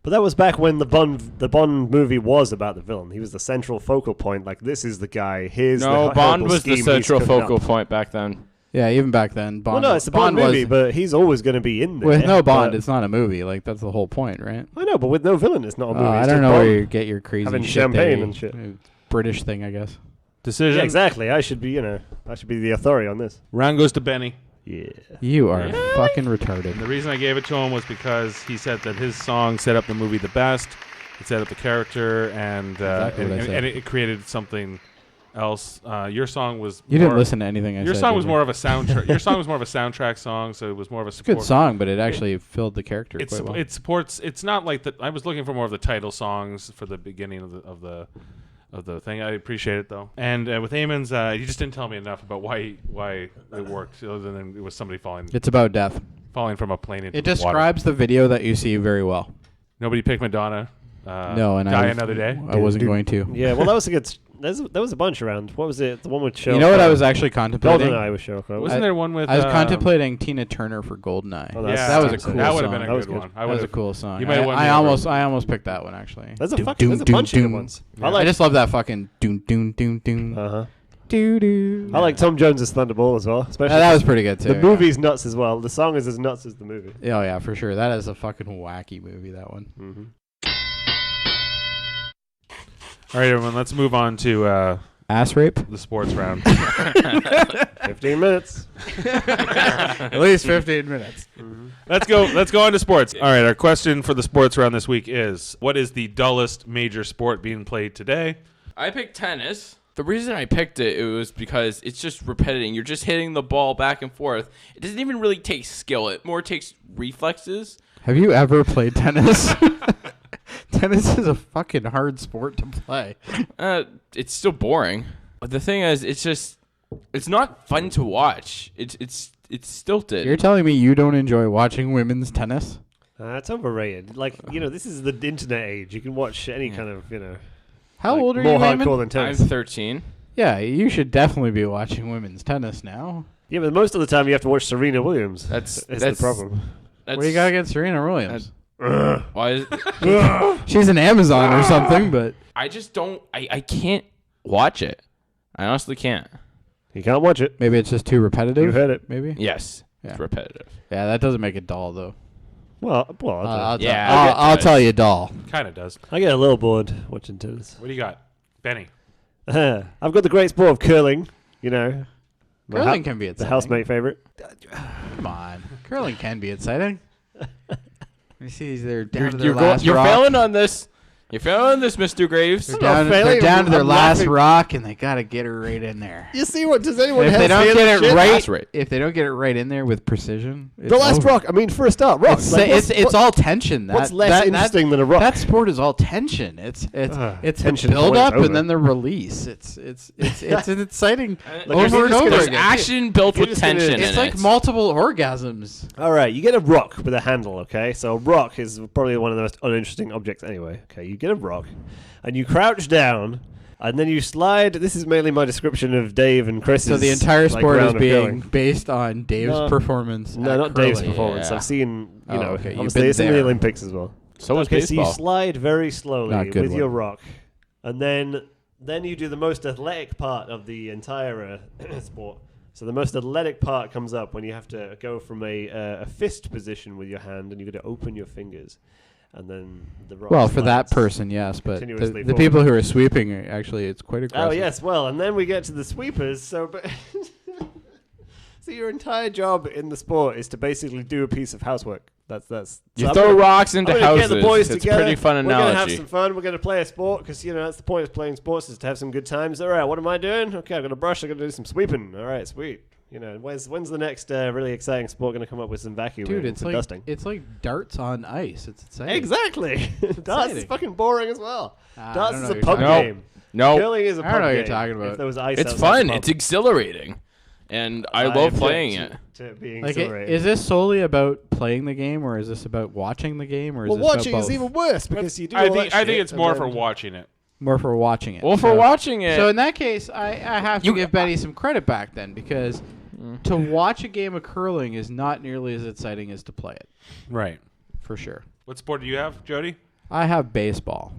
E: But that was back when the Bond movie was about the villain. He was the central focal point. Like, this is the guy. Here's the
A: No, Bond
E: horrible
A: was the
E: scheme he's
A: central
E: cooking
A: focal
E: up.
A: point back then.
D: Yeah, even back then, Bond.
E: Well, no, it's a Bond movie,
D: was,
E: but he's always going to be in there.
D: with no Bond,
E: but-
D: it's not a movie. Like, that's the whole point, right?
E: I know, but with no villain, it's not a movie.
D: I
E: It's
D: don't
E: just
D: know
E: Bond.
D: where you get your crazy
E: Having
D: shit
E: champagne
D: there.
E: and shit.
D: British thing, I guess.
C: Decision.
E: Yeah, exactly. I should be, I should be the authority on this.
C: Round goes to Benny.
E: Yeah.
D: You are fucking
C: And
D: retarded.
C: the reason I gave it to him was because he said that his song set up the movie the best. It set up the character, and
D: Exactly what I said.
C: and it created something else. Your song was
D: You
C: more,
D: didn't listen to anything I said.
C: Your song was
D: did you?
C: more of a soundtrack. Your song was more of a soundtrack song, so it was more of a
D: It's a
C: support.
D: good song, but it actually filled the character
C: It
D: quite well.
C: it supports. It's not like the. I was looking for more of the title songs for the beginning of the thing. I appreciate it though. And with Eamon's, you just didn't tell me enough about why it worked, other than it was somebody
D: It's about death.
C: falling from a plane into
D: It
C: the water.
D: describes the video that you see very well.
C: Nobody picked Madonna.
D: No, and
C: Die
D: I
C: Another Day.
D: I wasn't going to.
E: Yeah, well, that was a good. There was a bunch around. What was it? The one with Show.
D: You know what I was actually contemplating?
E: GoldenEye was Show.
C: Wasn't there one with?
D: I was contemplating Tina Turner for GoldenEye.
E: Oh,
C: Yeah,
D: that was a
E: Simpson.
D: cool
C: That would
D: song.
C: have been a
E: That was
C: good
E: good.
C: one.
D: That was a cool song.
C: You might have won
D: I
C: me over.
D: almost picked that one actually.
E: There's a
D: Doom,
E: fucking. There's a bunch of good
D: doom.
E: ones.
C: Yeah.
D: I just love that fucking doom doom doom doom.
E: Uh huh.
D: Doo doo.
E: I like Tom Jones's Thunderball as well. Especially
D: That was pretty good too.
E: the movie's nuts as well. The song is as nuts as the movie.
D: Yeah. Oh yeah, for sure. That is a fucking wacky movie. That one.
E: Mm-hmm.
C: All right, everyone. Let's move on to
D: Ass rape.
C: the sports round.
E: 15 minutes.
D: At least 15 minutes.
C: Let's go on to sports. All right, our question for the sports round this week is: what is the dullest major sport being played today?
A: I picked tennis. The reason I picked it was because it's just repetitive. You're just hitting the ball back and forth. It doesn't even really take skill. It more takes reflexes.
D: Have you ever played tennis? Tennis is a fucking hard sport to play.
A: It's still boring. But the thing is, it's not fun to watch. It's stilted.
D: You're telling me you don't enjoy watching women's tennis?
E: It's overrated. Like, this is the internet age. You can watch any kind of,
D: How
E: like,
D: old are
E: more
D: you,
E: hardcore
D: Eamon?
E: than tennis.
A: I'm 13.
D: Yeah, you should definitely be watching women's tennis now.
E: Yeah, but most of the time you have to watch Serena Williams.
A: That's
E: the problem.
A: That's,
D: What do you got against Serena Williams?
A: Why is
D: She's an Amazon or something, but
A: I just don't. I can't watch it. I honestly can't.
E: You can't watch it.
D: maybe it's just too repetitive.
E: You heard it.
D: Maybe.
A: Yes,
D: Yeah.
A: it's repetitive.
D: Yeah, that doesn't make it dull though.
E: Well,
A: Yeah,
D: I'll tell you dull.
C: Kind of does.
E: I get a little bored watching tennis.
C: What do you got, Benny?
E: I've got the great sport of curling, My
D: Curling can be
E: the
D: exciting.
E: housemate favorite.
D: Come on, curling can be exciting. You see, they're down to their
A: You're
D: last
A: you're
D: rock.
A: failing on this. You're failing on this, Mr. Graves.
D: They're
E: I'm not
D: down,
E: failing,
D: to their
E: I'm
D: last
E: laughing.
D: rock, and they gotta get her right in there.
E: You see what? Does anyone
D: If
E: else
D: they don't
E: hear
D: get
E: that
D: it
E: shit?
D: right,
A: That's right.
D: if they don't get it right in there with precision, it's
E: The last
D: over.
E: rock. I mean, for a start, rock.
D: It's,
E: Like,
D: it's all tension.
E: what's
D: That-
E: less
D: that-
E: interesting than a rock?
D: That sport is all tension. It's the
E: tension
D: build
E: point
D: up
E: over.
D: and then the release. It's an exciting
E: Like,
D: over and over
A: There's
D: again.
A: action built
E: You're
A: with
E: just gonna-
A: tension in
D: It's like
A: it.
D: multiple orgasms.
E: All right, you get a rock with a handle, okay? So a rock is probably one of the most uninteresting objects anyway. Okay, you get a rock, and you crouch down, and then you slide. This is mainly my description of Dave and Chris's.
D: So the entire sport is
E: round of
D: being
E: curling.
D: based on Dave's
E: No.
D: performance.
E: No,
D: at
E: not Dave's
D: curling.
E: performance.
A: Yeah.
E: I've seen,
D: Oh, okay, you've
E: obviously
D: been
E: it's in the
D: there.
E: Olympics as well.
A: So was
E: Okay, so you
A: baseball.
E: slide very slowly
D: Not good
E: with your
D: one.
E: rock, and then you do the most athletic part of the entire sport. So the most athletic part comes up when you have to go from a fist position with your hand, and you've got to open your fingers, and then the rock.
D: Well, for that
E: slides.
D: person, yes, but
E: Continuously
D: the
E: forward.
D: people who are sweeping, actually, it's quite aggressive.
E: Oh yes, well, and then we get to the sweepers. So, so your entire job in the sport is to basically do a piece of housework. That's.
A: You
E: so I'm
A: throw
E: gonna-
A: rocks into
E: I'm gonna
A: houses.
E: get the boys
A: It's
E: together.
A: a pretty fun
E: We're gonna have
A: analogy.
E: some fun. We're gonna play a sport because that's the point of playing sports is to have some good times. All right, what am I doing? Okay, I've got a brush. I'm gonna do some sweeping. All right, sweet. When's the next really exciting sport gonna come up with some vacuuming
D: Dude,
E: and
D: it's
E: some
D: like
E: dusting?
D: it's darts on ice. It's exciting.
E: Exactly. Darts is
D: exciting.
E: fucking boring as well.
D: I
E: Darts
D: don't
E: is
D: know
E: a
D: what
E: pub
D: you're
A: talking
E: game.
A: No,
E: Curling is a
D: I
E: pub
D: don't know what
E: game.
D: you're talking about.
E: If there was ice
A: it's
E: outside
A: fun.
E: the pub.
A: It's exhilarating, and I love
E: object
A: playing
E: to-
A: it.
E: to being
D: Like,
E: exhilarating.
D: is this solely about playing the game, or is this about watching the game, or is
E: Well,
D: this about
E: watching is
D: both?
E: even worse because you do.
C: I
E: all
C: think
E: that shit
C: it's
E: and
C: more
E: then-
C: for watching it.
D: More for watching it.
A: Well, for watching it,
D: So in that case, I have to give Betty some credit back then, because to watch a game of curling is not nearly as exciting as to play it,
C: Right.
D: for sure.
C: What sport do you have, Jody?
D: I have baseball.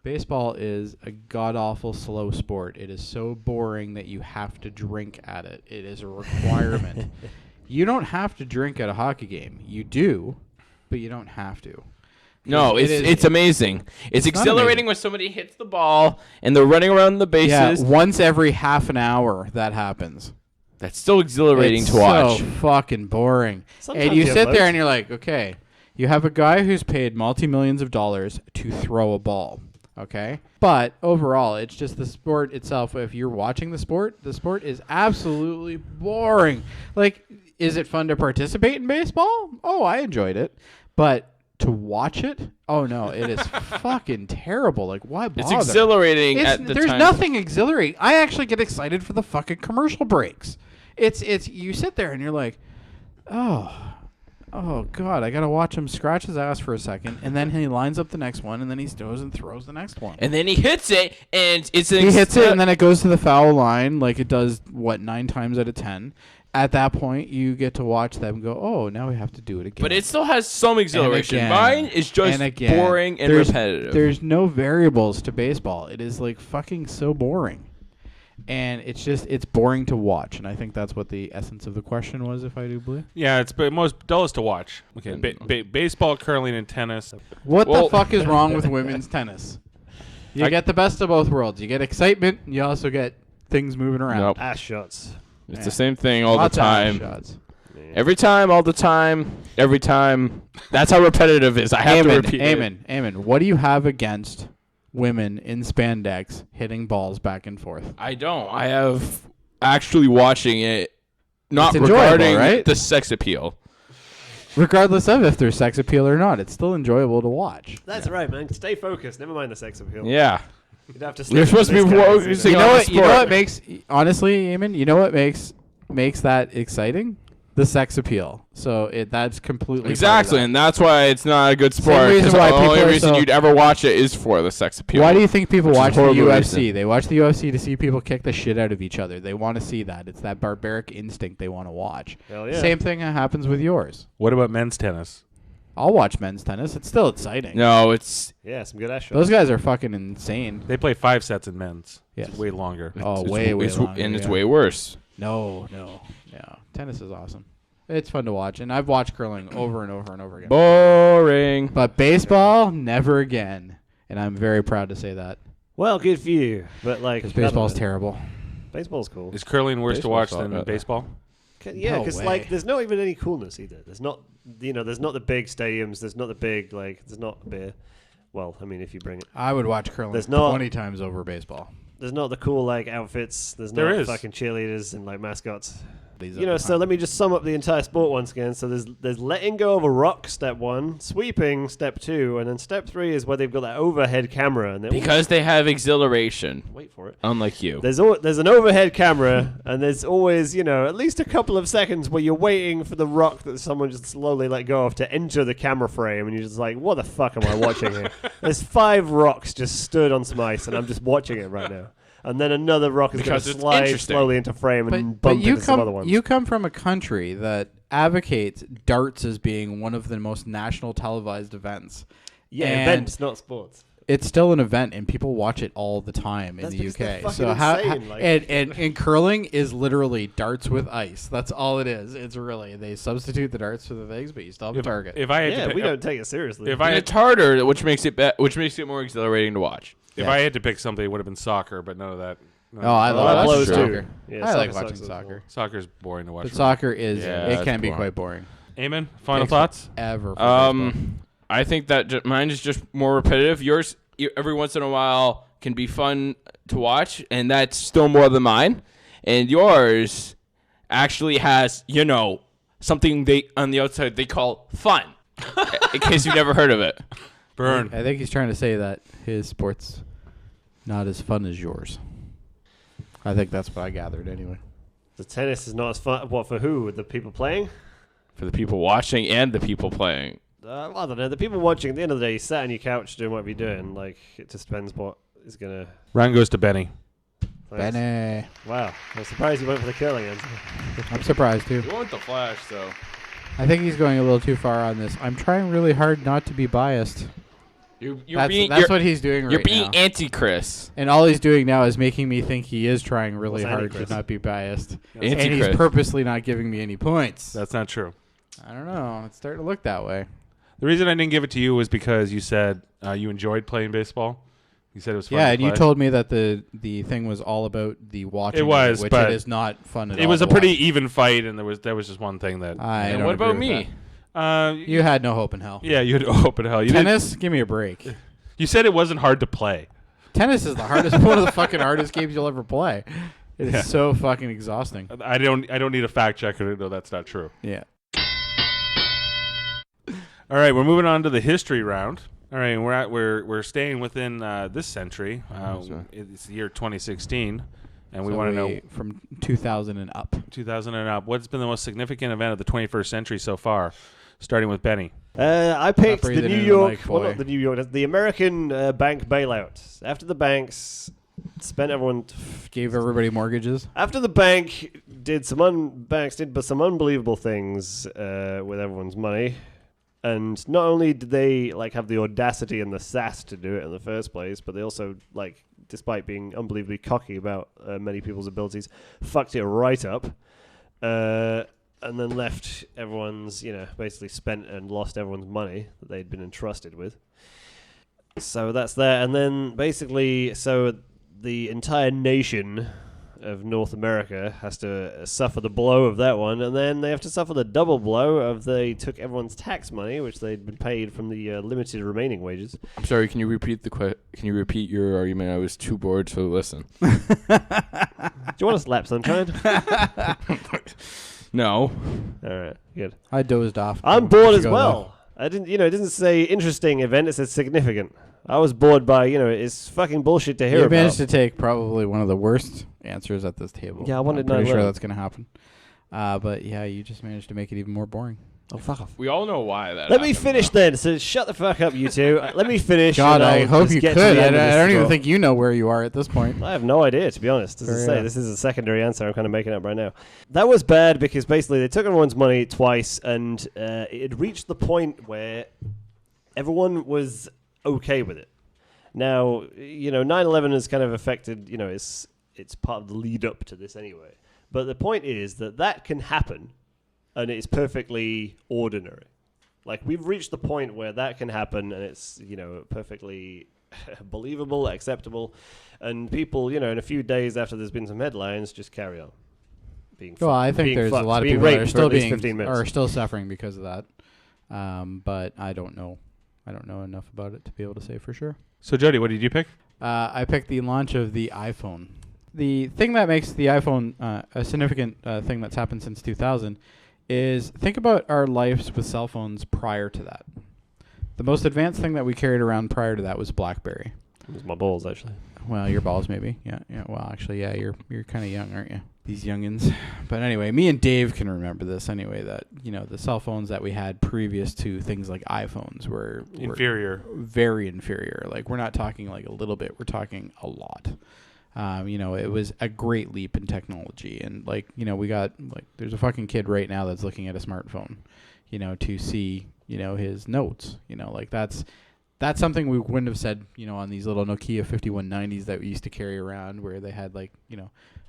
D: Baseball is a god-awful slow sport. It is so boring that you have to drink at it. It is a requirement. You don't have to drink at a hockey game. You do, but you don't have to.
A: no,
D: It
A: it's
D: is-
A: amazing. It's
D: not
A: exhilarating
D: amazing.
A: when somebody hits the ball and they're running around the
D: Yeah,
A: bases.
D: once every half an hour that happens.
A: That's still exhilarating
D: It's
A: to watch.
D: so fucking boring.
E: Sometimes
D: And you
E: you
D: sit
E: have
D: there
E: loads.
D: and you're like, okay, You have a guy who's paid multi-millions of dollars to throw a ball. Okay? But overall, it's just the sport itself. If you're watching the sport is absolutely boring. Like, is it fun to participate in baseball? Oh, I enjoyed it. But to watch it? Oh, no. It is fucking terrible. Like, why bother?
A: It's exhilarating at the
D: There's
A: time.
D: nothing exhilarating. I actually get excited for the fucking commercial breaks. It's you sit there and you're like, oh God, I got to watch him scratch his ass for a second, and then he lines up the next one, and then he goes and throws the next one.
A: And then he hits it, and it's
D: He hits it, and then it goes to the foul line like it does, 9 times out of 10. At that point, you get to watch them go, oh, now we have to do it again.
A: But it still has some exhilaration.
D: again,
A: Mine is just boring and repetitive.
D: There's no variables to baseball. It is like fucking so boring. And it's boring to watch. And I think that's what the essence of the question was, if I do believe.
C: Yeah, it's most dullest to watch. Okay, baseball, curling, and tennis.
D: What the fuck is wrong with women's tennis? You get the best of both worlds. You get excitement, and you also get things moving around.
A: Nope.
E: Ass shots.
A: It's the same thing all
D: Lots
A: the
D: of ass
A: time.
D: shots.
A: Every time, all the time, every time. That's how repetitive it is. I have to repeat it.
D: Amen. What do you have against women in spandex hitting balls back and forth?
A: I don't. I have actually watching it, not
D: It's enjoyable,
A: regarding
D: right?
A: the sex appeal.
D: Regardless of if there's sex appeal or not, it's still enjoyable to watch.
E: That's right, man. Stay focused. Never mind the sex appeal.
A: Yeah.
E: You'd have to
A: You're supposed to be focusing
D: You
A: on
D: know
A: the
D: what? You know
A: sport.
D: what makes honestly, Eamon. You know what makes that exciting? The sex appeal. So that's completely
A: Exactly,
D: part of
A: and that's why it's not a good
D: Same
A: sport.
D: reason
A: Because
D: why
A: the
D: people
A: only
D: are
A: reason
D: so-
A: you'd ever watch it is for the sex
D: that.
A: appeal.
D: Why do you think people
A: Which is
D: watch the
A: horrible
D: UFC?
A: reason.
D: They watch the UFC to see people kick the shit out of each other. They want to see that. It's that barbaric instinct they want to watch.
E: Hell yeah.
D: Same thing happens with yours.
C: What about men's tennis?
D: I'll watch men's tennis. It's still exciting.
A: No, it's
E: Yeah, some good ass shots.
D: Those guys are fucking insane.
C: They play 5 sets in men's.
D: Yes.
C: It's way longer.
D: Oh,
A: it's,
D: way
A: it's,
D: longer,
A: and it's
D: yeah.
A: way worse.
D: No. Tennis is awesome. It's fun to watch, and I've watched curling over and over and over again.
A: Boring.
D: But baseball, never again. And I'm very proud to say that.
E: Well, good for you. But like,
D: Because baseball's
E: none of it.
D: terrible.
E: Baseball's cool.
C: Is curling worse to watch
A: Baseball's
C: than
A: not-
C: baseball?
E: Yeah,
D: No
E: because
D: way.
E: like, there's not even any coolness either. There's not, there's not the big stadiums. There's not the big there's not well, I mean, if you bring it,
D: I would watch curling
E: There's not-
D: 20 times over baseball.
E: there's not the cool like outfits. There's
C: There
E: not
C: is.
E: fucking cheerleaders and like mascots.
D: These
E: You know, so let me just sum up the entire sport once again. So there's letting go of a rock, step 1, sweeping, step 2, and then step 3 is where they've got that overhead camera. And
A: Because they have exhilaration,
E: wait for it.
A: unlike you.
E: There's an overhead camera, and there's always, at least a couple of seconds where you're waiting for the rock that someone just slowly let go of to enter the camera frame, and you're just like, what the fuck am I watching here? There's 5 rocks just stood on some ice, and I'm just watching it right now. And then another rock is going
A: Because
E: to
A: it's
E: slide
A: interesting.
E: slowly into frame and
D: But
E: bump
D: you
E: into some other
D: come
E: ones.
D: you come from a country that advocates darts as being one of the most national televised events.
E: yeah,
D: and
E: events, not sports.
D: It's still an event, and people watch it all the time in
E: That's
D: the
E: because they're
D: UK.
E: fucking
D: So
E: insane, like-
D: and curling is literally darts with ice. That's all it is. It's really they substitute the darts for the things, but you still have a target.
C: If I had
E: Yeah,
C: to
E: we
C: pick,
E: don't take it seriously.
C: if I
A: And
C: had,
A: it's harder, which makes it more exhilarating to watch.
C: if I had to pick something, it would have been soccer, but none of that.
D: Oh, I
E: Oh,
D: love
E: that
D: watching
E: blows
D: soccer.
E: too. Yeah,
D: I like
E: soccer
D: watching
E: sucks as
D: soccer.
E: well.
C: Soccer's boring to watch.
D: But
C: for me.
D: soccer is
A: Yeah,
D: it
A: it's
D: can be
A: boring.
D: quite boring.
C: Amen. Final
D: Takes
C: thoughts?
D: Ever. For baseball.
A: I think that mine is just more repetitive. Yours, every once in a while, can be fun to watch, and that's still more than mine. And yours actually has, something they on the outside they call fun. In case you've never heard of it.
C: Burn.
D: I think he's trying to say that his sport's not as fun as yours. I think that's what I gathered anyway.
E: The tennis is not as fun. What, for who? The people playing?
A: For the people watching and the people playing.
E: I don't know. The people watching, at the end of the day, you sat on your couch doing whatever you're doing. Like, it just depends what is going to...
C: Round goes to Benny.
D: Benny.
E: Wow. I'm surprised you went for the curling answer.
D: I'm surprised too.
A: You want the Flash, though.
D: I think he's going a little too far on this. I'm trying really hard not to be biased.
A: You're
D: That's what he's doing right
A: You're being
D: now.
A: anti-Chris.
D: And all he's doing now is making me think he is trying really
E: What's
D: hard
E: anti-Chris?
D: to not be biased. And he's
A: Anti-Chris.
D: purposely not giving me any points.
C: That's not true.
D: I don't know. It's starting to look that way.
C: The reason I didn't give it to you was because you said you enjoyed playing baseball. You said it was fun.
D: Yeah,
C: to
D: and you
C: play.
D: told me that the thing was all about the watching.
C: It was,
D: which
C: but
D: it is not fun at all.
C: It was
D: to
C: a pretty
D: watch.
C: even fight, and there was just one thing that.
D: I
A: And
D: don't
A: what about
D: agree with
A: me?
D: You had no hope in hell.
C: Yeah, you had hope in hell. You
D: Tennis? Give me a break.
C: You said it wasn't hard to play.
D: Tennis is the hardest, one of the fucking hardest games you'll ever play. It's so fucking exhausting.
C: I don't need a fact checker to know that's not true.
D: Yeah.
C: All right, we're moving on to the history round. All right, and we're staying within this century. It's the year 2016, and we want to know
D: from 2000 and up.
C: 2000 and up. What's been the most significant event of the 21st century so far? Starting with Benny.
E: I picked the New York,
D: not
E: the New York, the American bank bailout. After the banks spent
D: gave everybody mortgages.
E: After the bank did some unbelievable things with everyone's money. And not only did they have the audacity and the sass to do it in the first place, but they also, despite being unbelievably cocky about many people's abilities, fucked it right up, and then left everyone's, basically spent and lost everyone's money that they'd been entrusted with. So that's that. And then basically, so the entire nation of North America has to suffer the blow of that one, and then they have to suffer the double blow of they took everyone's tax money, which they'd been paid from the limited remaining wages.
A: I'm sorry. Can you repeat Can you repeat your argument? I was too bored to listen.
E: Do you want to slap sunshine?
A: No.
E: All right, good.
D: I dozed off.
E: I'm bored as well. I didn't, it didn't say interesting event. It said significant. I was bored by, it's fucking bullshit to hear
D: You
E: about.
D: managed to take probably one of the worst answers at this table.
E: Yeah, I wanted
D: I'm pretty
E: 9/11.
D: sure that's going to happen. But yeah, you just managed to make it even more boring.
E: Oh, fuck off.
A: We all know why that
E: Let me
A: happened,
E: finish
A: though.
E: then. So shut the fuck up, you two. Let me finish.
D: God,
E: and
D: I
E: I'll
D: hope
E: just
D: you
E: get
D: could.
E: to the end of
D: I
E: this
D: don't even
E: scroll.
D: think you know where you are at this point.
E: I have no idea, to be honest. As I
D: Fair
E: say,
D: enough.
E: this is a secondary answer I'm kind of making up right now. That was bad because basically they took everyone's money twice, and it had reached the point where everyone was okay with it. Now, 9/11 has kind of affected, it's part of the lead up to this anyway. But the point is that can happen, and it's perfectly ordinary. We've reached the point where that can happen, and it's, perfectly believable, acceptable, and people, in a few days after there's been some headlines, just carry on.
D: Well, I think there's a lot of people that are still suffering because of that. But I don't know. I don't know enough about it to be able to say for sure.
C: So, Jody, what did you pick?
D: I picked the launch of the iPhone. The thing that makes the iPhone a significant thing that's happened since 2000 is think about our lives with cell phones prior to that. The most advanced thing that we carried around prior to that was BlackBerry.
E: It was my balls, actually.
D: Well, your balls maybe. Yeah. Well, actually, yeah, you're kind of young, aren't you? These youngins. But anyway, me and Dave can remember this anyway, that, the cell phones that we had previous to things like iPhones were
C: Inferior.
D: very inferior. We're not talking a little bit. We're talking a lot. It was a great leap in technology. And, we got, there's a fucking kid right now that's looking at a smartphone, to see, his notes. That's something we wouldn't have said, on these little Nokia 5190s that we used to carry around where they had,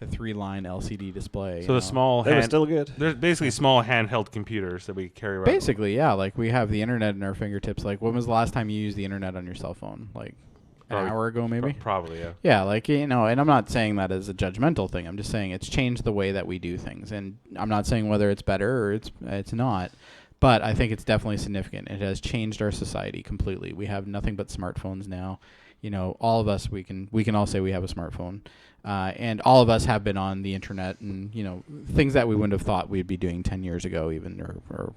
D: a 3-line LCD display.
C: So the small
E: They were still good.
C: They're basically small handheld computers that we carry around.
D: Basically, yeah. We have the internet in our fingertips. When was the last time you used the internet on your cell phone? An hour ago, maybe?
C: Probably, yeah.
D: Yeah, and I'm not saying that as a judgmental thing. I'm just saying it's changed the way that we do things. And I'm not saying whether it's better or it's not. But I think it's definitely significant. It has changed our society completely. We have nothing but smartphones now. All of us, we can all say we have a smartphone. And all of us have been on the internet and, things that we wouldn't have thought we'd be doing 10 years ago even or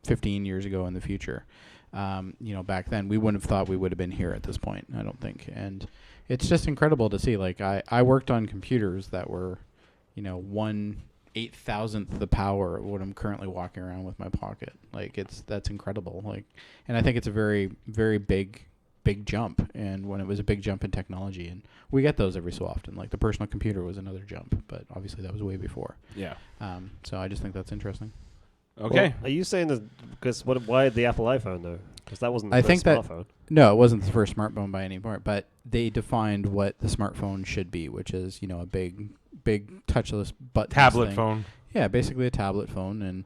D: 15 years ago in the future. Back then we wouldn't have thought we would have been here at this point, I don't think. And it's just incredible to see. I worked on computers that were, 1/8,000th the power of what I'm currently walking around with my pocket. That's incredible. And I think it's a very, very big jump. And when it was a big jump in technology, and we get those every so often. The personal computer was another jump, but obviously that was way before.
C: Yeah.
D: So I just think that's interesting.
C: Okay.
E: Well, are you saying that because why the Apple iPhone though? Because that wasn't the
D: I
E: first
D: think that
E: smartphone.
D: No, it wasn't the first smartphone by any part, but they defined what the smartphone should be, which is a big touchless button
C: Tablet phone.
D: Yeah, basically a tablet phone,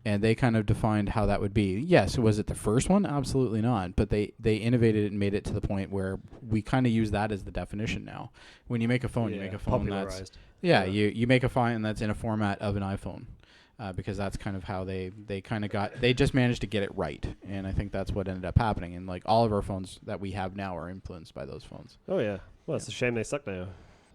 D: and they kind of defined how that would be. Yes, was it the first one? Absolutely not. But they innovated it and made it to the point where we kind of use that as the definition now. When you make a phone, you make a phone
E: popularized.
D: that's you make a phone that's in a format of an iPhone. because that's kind of how they just managed to get it right, and I think that's what ended up happening. And like all of our phones that we have now are influenced by those phones.
E: Oh yeah. Well, it's a shame they suck now.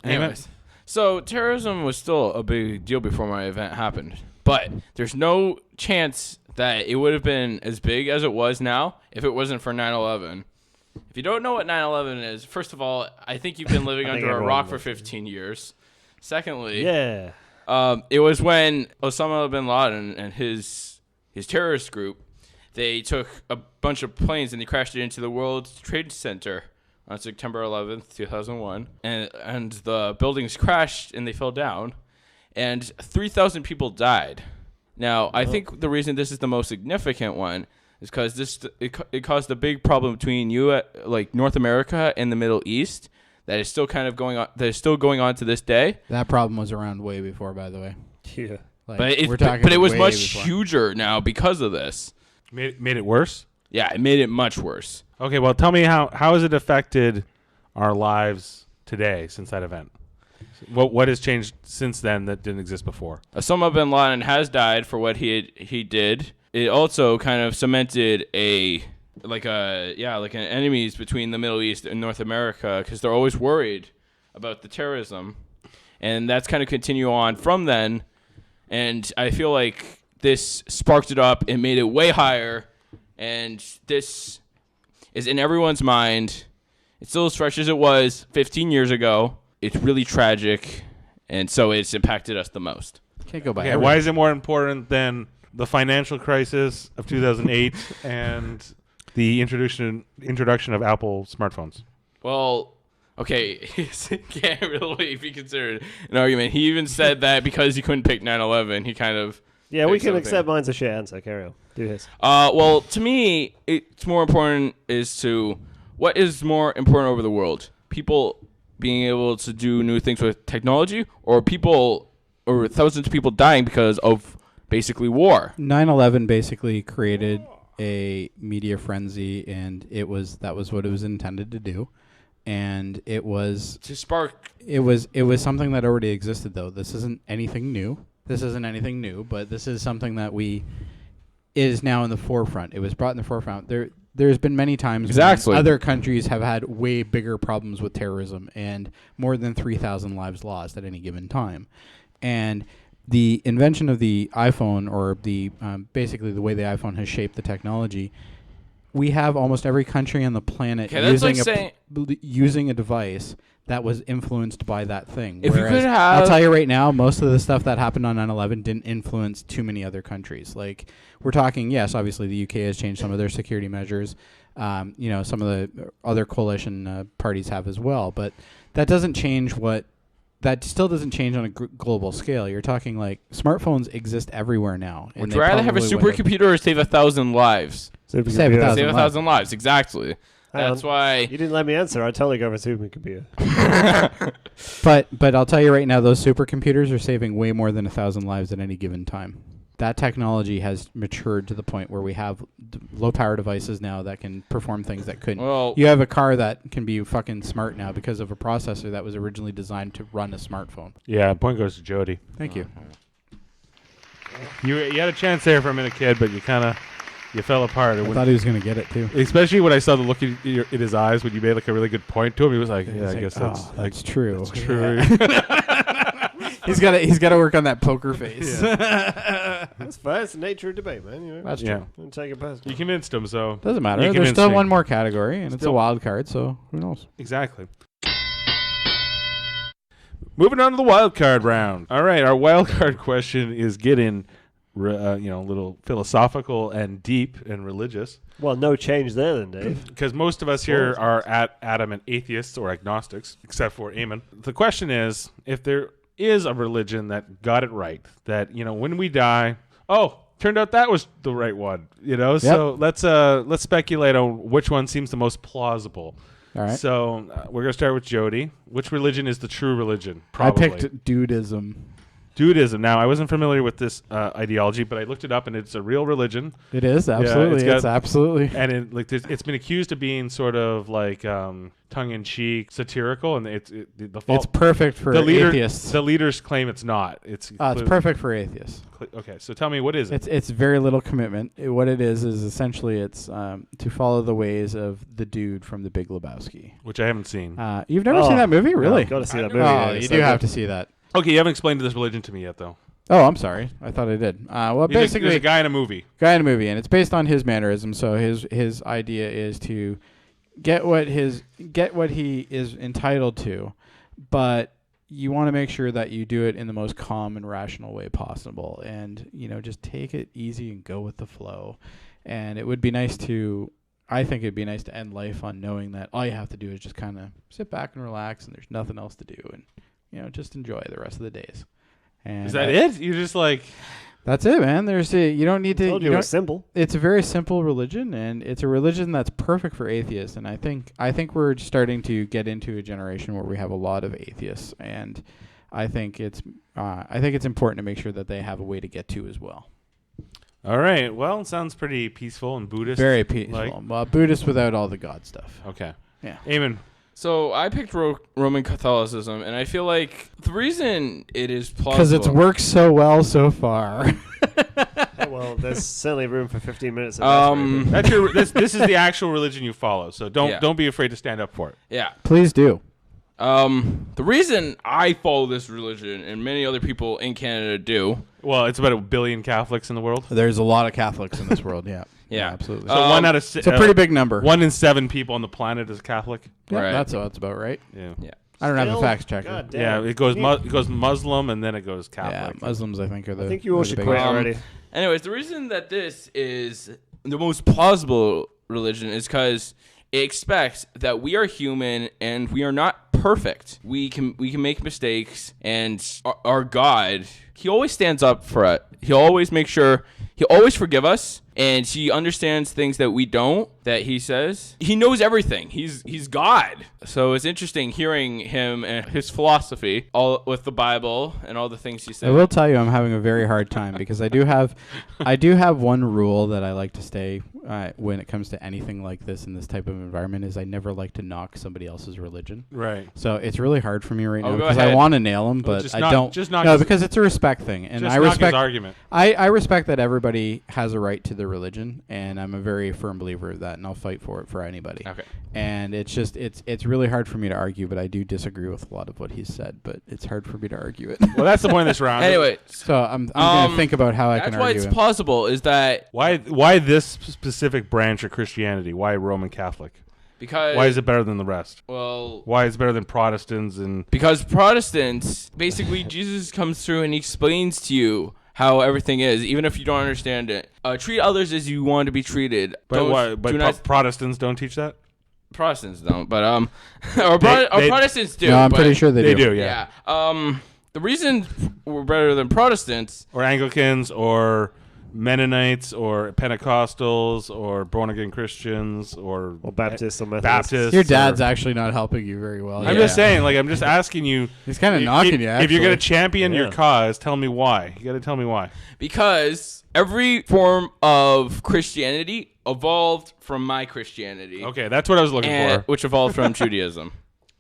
A: Anyways, so terrorism was still a big deal before my event happened, but there's no chance that it would have been as big as it was now if it wasn't for 9/11. If you don't know what 9/11 is, first of all, I think you've been living under a rock for 15 years. Secondly,
E: Yeah.
A: it was when Osama bin Laden and his terrorist group, they took a bunch of planes and they crashed it into the World Trade Center on September 11th, 2001. And the buildings crashed and they fell down. And 3,000 people died. Now, I think the reason this is the most significant one is because it caused a big problem between North America and the Middle East that is still kind of going on. That is still going on to this day.
D: That problem was around way before, by the way.
E: Yeah.
D: Like,
A: But it was much huger now because of this.
C: Made it worse?
A: Yeah, it made it much worse.
C: Okay, well, tell me how has it affected our lives today since that event? What has changed since then that didn't exist before?
A: Osama bin Laden has died for what he did. It also kind of cemented an enemies between the Middle East and North America because they're always worried about the terrorism, and that's kind of continue on from then. And I feel like this sparked it up and made it way higher, and this is in everyone's mind. It's still as fresh as it was 15 years ago. It's really tragic, and so it's impacted us the most.
D: Can't go by.
C: Okay, why is it more important than the financial crisis of 2008 and the introduction of Apple smartphones?
A: Well, okay, it can't really be considered an argument. He even said that because he couldn't pick 9/11, he kind of...
E: Yeah, we can accept mine's a shit answer. Carry on. Do his.
A: Well, to me, it's more important is to... What is more important over the world? People being able to do new things with technology, or thousands of people dying because of basically war?
D: 9/11 basically created a media frenzy, and that was what it was intended to do. And it was
A: To spark...
D: It was something that already existed, though. This isn't anything new. But this is something that is now in the forefront. It was brought in the forefront. There's been many times
A: Exactly.
D: when other countries have had way bigger problems with terrorism and more than 3,000 lives lost at any given time. And the invention of the iPhone, or the basically the way the iPhone has shaped the technology, we have almost every country on the planet using a device that was influenced by that thing.
A: If
D: Whereas,
A: you could have...
D: I'll tell you right now, most of the stuff that happened on 9/11 didn't influence too many other countries. Like, we're talking, yes, obviously the UK has changed some of their security measures. Some of the other coalition parties have as well. But that doesn't change that still doesn't change on a global scale. You're talking like smartphones exist everywhere now.
A: Would you rather have a supercomputer or save 1,000 lives?
D: Save 1,000
A: Save 1,000 lives, exactly. That's why...
E: You didn't let me answer. I'd totally go for supercomputer.
D: But I'll tell you right now, those supercomputers are saving way more than 1,000 lives at any given time. That technology has matured to the point where we have low-power devices now that can perform things that couldn't.
A: Well,
D: you have a car that can be fucking smart now because of a processor that was originally designed to run a smartphone.
C: Yeah, point goes to Jody.
D: Thank you.
C: You had a chance there for a minute, kid, but you fell apart.
D: I thought he was going to get it, too.
C: Especially when I saw the look in his eyes when you made like a really good point to him. He was like, "Yeah, I guess
D: that's true.
C: That's true."
D: He's got to work on that poker face.
C: Yeah.
E: That's fine. It's the nature of debate, man. You know?
D: That's true.
E: Don't take it personally.
C: You convinced him, so
D: Doesn't matter.
C: You
D: There's
C: convinced
D: still
C: me.
D: one more category, and it's a wild card, so who knows?
C: Exactly. Moving on to the wild card round. All right, our wild card question is getting, a little philosophical and deep and religious.
E: Well, no change there then, Dave.
C: Because most of us here are adamant atheists or agnostics, except for Eamon. The question is, if there is a religion that got it right, that, when we die, turned out that was the right one,
D: Yep.
C: So let's speculate on which one seems the most plausible.
D: All right.
C: So we're going to start with Jody. Which religion is the true religion? Probably.
D: I picked Dudism.
C: Dudeism. Now, I wasn't familiar with this ideology, but I looked it up, and it's a real religion.
D: It is absolutely.
C: Yeah,
D: it's absolutely.
C: And it's been accused of being sort of like tongue-in-cheek, satirical, and the fault.
D: It's perfect for atheists.
C: The leaders claim it's not. It's
D: perfect for atheists.
C: Okay, so tell me, what is it?
D: It's very little commitment. What it is essentially it's to follow the ways of the dude from The Big Lebowski.
C: Which I haven't seen.
D: You've never seen that movie, really?
E: Got to see that movie.
D: Oh, you do have to see that.
C: Okay, you haven't explained this religion to me yet, though.
D: Oh, I'm sorry. I thought I did. Well, basically,
C: there's a guy in a movie.
D: And it's based on his mannerism. So his idea is to get what he is entitled to, but you want to make sure that you do it in the most calm and rational way possible, and just take it easy and go with the flow. And it would be nice to. I think it'd be nice to end life on knowing that all you have to do is just kind of sit back and relax, and there's nothing else to do, and just enjoy the rest of the days. And
C: is that it? You're just like...
D: That's it, man. You don't need to...
E: It's simple.
D: It's a very simple religion, and it's a religion that's perfect for atheists. And I think we're starting to get into a generation where we have a lot of atheists, and I think it's important to make sure that they have a way to get to as well.
C: All right. Well, it sounds pretty peaceful and Buddhist.
D: Very peaceful. Well, Buddhist without all the God stuff.
C: Okay.
D: Yeah.
C: Eamon.
A: So I picked Roman Catholicism, and I feel like the reason it is plausible...
D: Because it's worked so well so far.
E: Well, there's certainly room for 15 minutes.
C: This is the actual religion you follow, so don't be afraid to stand up for it.
A: Yeah.
D: Please do.
A: The reason I follow this religion, and many other people in Canada do...
C: Well, it's about 1 billion Catholics in the world.
D: There's a lot of Catholics in this world, yeah.
A: Yeah,
D: absolutely.
C: So 1 out of 6.
D: It's a pretty big number.
C: 1 in 7 people on the planet is Catholic.
D: Yeah,
A: right.
D: That's about right.
C: Yeah.
D: I don't have a fact checker.
E: God damn.
C: Yeah, it goes Muslim and then it goes Catholic.
D: Yeah, Muslims I think are the...
E: I think you all should quit already.
A: Anyways, the reason that this is the most plausible religion is because it expects that we are human and we are not perfect. We can make mistakes, and our God, He always stands up for it. He'll always make sure, He'll always forgive us, and He understands things that we don't, that He says. He knows everything. He's God. So it's interesting hearing Him and His philosophy, all with the Bible and all the things He said.
D: I will tell you I'm having a very hard time because I do have one rule that I like to stay when it comes to anything like this in this type of environment is I never like to knock somebody else's religion.
C: Right.
D: So it's really hard for me right now
A: go
D: because
A: ahead.
D: I want to nail them, but I don't. No, because it's a respect thing, and I respect
C: his argument.
D: I respect that everybody has a right to their religion, and I'm a very firm believer of that, and I'll fight for it for anybody.
A: Okay.
D: And it's just it's really hard for me to argue, but I do disagree with a lot of what he's said, but it's hard for me to argue it.
C: Well, that's the point of this round.
A: Anyway,
D: so I'm going to think about how I can
A: that's why
D: argue
A: it's
D: it.
A: plausible is that
C: Why this specific branch of Christianity? Why Roman Catholic?
A: because
C: Why is it better than the rest?
A: well
C: Why is it better than Protestants and...
A: because Protestants basically Jesus comes through and he explains to you how everything is, even if you don't understand it. Treat others as you want to be treated.
C: But Protestants don't teach that?
A: Protestants don't, but Protestants do.
D: No, I'm
A: but
D: pretty sure
C: They
D: do.
C: do, yeah.
A: The reason we're better than Protestants,
C: Or Anglicans, or Mennonites, or Pentecostals, or born-again Christians, or
E: Baptists or Methodists.
C: Baptists.
D: Your dad's actually not helping you very well.
C: I'm just saying, I'm just asking you.
D: He's kind of knocking you,
C: If you're going to
D: actually.
C: champion your cause, tell me why. You got to tell me why.
A: because every form of Christianity evolved from my Christianity.
C: Okay, that's what I was looking for.
A: Which evolved from Judaism.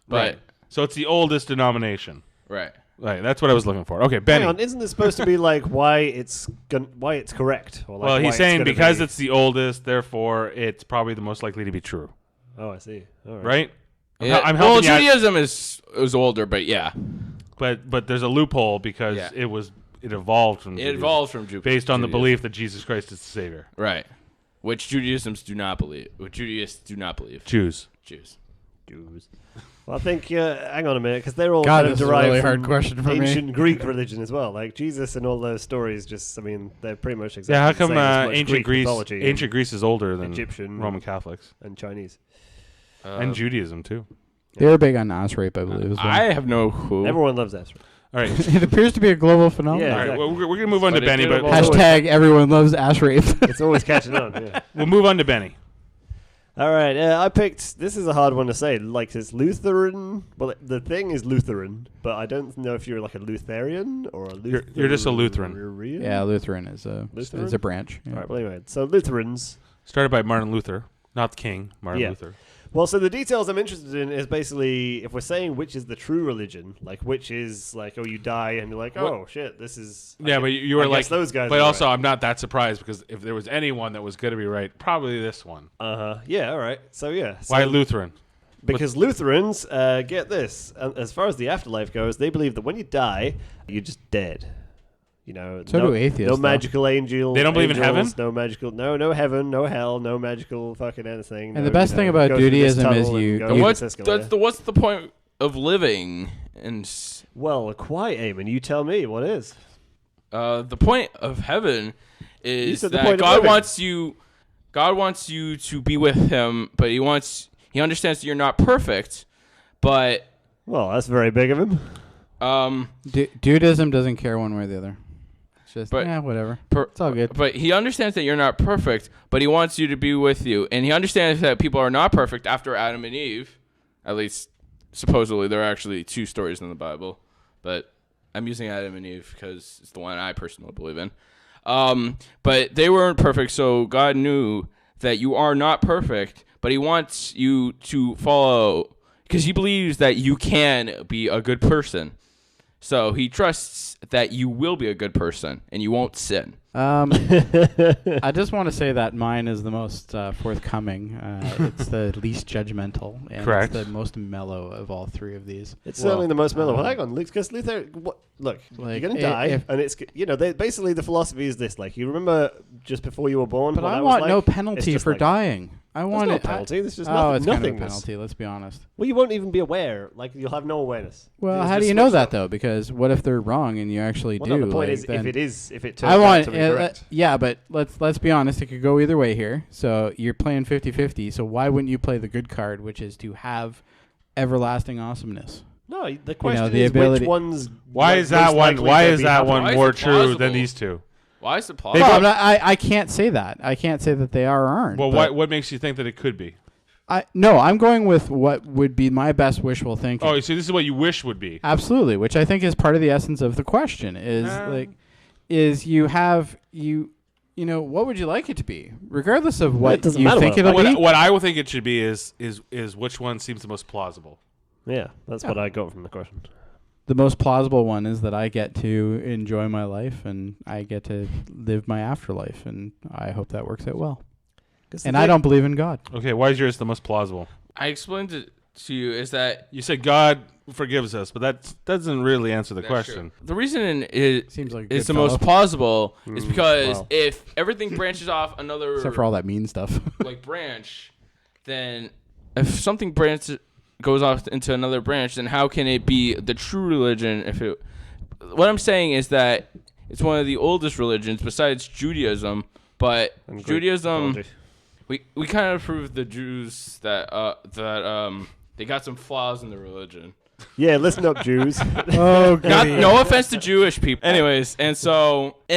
C: Right. So it's the oldest denomination.
A: Right.
C: Right, that's what I was looking for. Okay, Benny.
E: Hang on, isn't this supposed to be like why it's correct? Or like
C: Well,
E: why
C: he's
E: it's
C: saying
E: gonna
C: because
E: be...
C: it's the oldest, therefore it's probably the most likely to be true.
E: Oh, I see. All right.
C: Right?
A: Yeah.
C: I'm
A: well,
C: helping you out,
A: Judaism is older, but yeah.
C: but there's a loophole because it evolved from Judaism.
A: It evolved from Judaism.
C: Based on the belief that Jesus Christ is the Savior.
A: Right. Which Judaists do not believe.
C: Jews.
E: Well, I think, hang on a minute, because they're all
D: God,
E: kind of
D: this is a
E: derived
D: really
E: from
D: hard question for me.
E: ancient Greek religion as well. Like Jesus and all those stories, they're pretty much exactly
C: Yeah, how
E: the
C: come
E: same as much
C: ancient
E: Greek
C: Greece
E: mythology
C: ancient Greece is older than
E: Egyptian
C: Roman Catholics
E: and Chinese.
C: and Judaism too?
D: They were big on ass rape, I believe, as well.
A: I have no clue.
E: Everyone loves that.
C: All right.
D: It appears to be a global phenomenon.
E: Yeah.
C: All right.
E: exactly.
C: Well, we're going to move on
A: But
C: to
A: it
C: Benny,
A: did
C: but
A: evolve.
D: Hashtag everyone loves ass rape.
E: It's always catching on. Yeah.
C: we'll move on to Benny.
E: All right, I picked. This is a hard one to say. Like, it's Lutheran. Well, the thing is Lutheran, but I don't know if you're like a Lutheran or a Lutheran.
C: You're just a Lutheran.
D: Yeah, Lutheran is a branch. Yeah.
E: All right, well, anyway, so Lutherans.
C: Started by Martin Luther, not the king, Martin Luther.
E: Well, so the details I'm interested in is basically if we're saying which is the true religion, like which is like, oh, you die and you're like, oh, shit, this is...
C: Yeah, but you were like...
E: those guys
C: but also,
E: right.
C: I'm not that surprised because if there was anyone that was going to be right, probably this one.
E: Uh-huh. Yeah, all right. So, yeah.
C: Why Lutheran?
E: Because Lutherans, get this, as far as the afterlife goes, they believe that when you die, you're just dead. You know,
D: so do atheists.
E: No magical angel.
C: They don't believe in heaven?
E: No magical. No heaven. No hell. No magical fucking anything.
D: And the best thing about Judaism is
A: what's the point of living?
E: Well, quite, Eamon. You tell me what is.
A: The point of heaven is that God wants you to be with Him, but He understands that you're not perfect, but.
E: Well, that's very big of him.
D: Judaism doesn't care one way or the other. It's just, whatever. It's all good.
A: But he understands that you're not perfect, but he wants you to be with you. And he understands that people are not perfect after Adam and Eve. At least, supposedly, there are actually 2 stories in the Bible. But I'm using Adam and Eve because it's the one I personally believe in. But they weren't perfect, so God knew that you are not perfect, but he wants you to follow, because he believes that you can be a good person. So he trusts that you will be a good person and you won't sin.
D: I just want to say that mine is the most forthcoming. It's the least judgmental. And
C: Correct.
D: It's the most mellow of all 3 of these.
E: It's certainly the most mellow. Hang on, because Luther, look, you're going to die. And it's, basically the philosophy is this. Like, you remember just before you were born?
D: But I want no penalty for dying. I want
E: no penalty. There's just
D: it's
E: nothing.
D: Kind of a penalty. Let's be honest.
E: Well, you won't even be aware. Like, you'll have no awareness.
D: Well, how do you know that though? Because what if they're wrong and you actually do?
E: No, the point is, if it turns out to be correct.
D: Yeah, but let's be honest. It could go either way here. So you're playing 50-50. So why wouldn't you play the good card, which is to have everlasting awesomeness?
E: No, the question
D: the
E: is
D: ability.
E: Which ones.
C: Why is that one? Why is that one more true than these 2?
A: Why is it plausible?
D: I can't say that. I can't say that they are or aren't.
C: Well, what makes you think that it could be?
D: I'm going with what would be my best wishful thinking.
C: Oh, so this is what you wish would be.
D: Absolutely, which I think is part of the essence of the question. What would you like it to be, regardless of what you think it'll be?
C: What I would think it should be is which one seems the most plausible.
E: Yeah, that's what I got from the question.
D: The most plausible one is that I get to enjoy my life and I get to live my afterlife, and I hope that works out well. And I don't believe in God.
C: Okay, why is yours the most plausible?
A: I explained it to you is that...
C: You said God forgives us, but that doesn't really answer the question.
A: True. The reason it
D: seems like
A: it's the most plausible is because if everything branches off another...
D: Except for all that mean stuff.
A: branch, then if something goes off into another branch, then how can it be the true religion if it... What I'm saying is that it's one of the oldest religions besides Judaism, but Judaism... We kind of proved the Jews that they got some flaws in the religion.
E: Yeah, listen up, Jews.
A: No offense to Jewish people. Anyways, and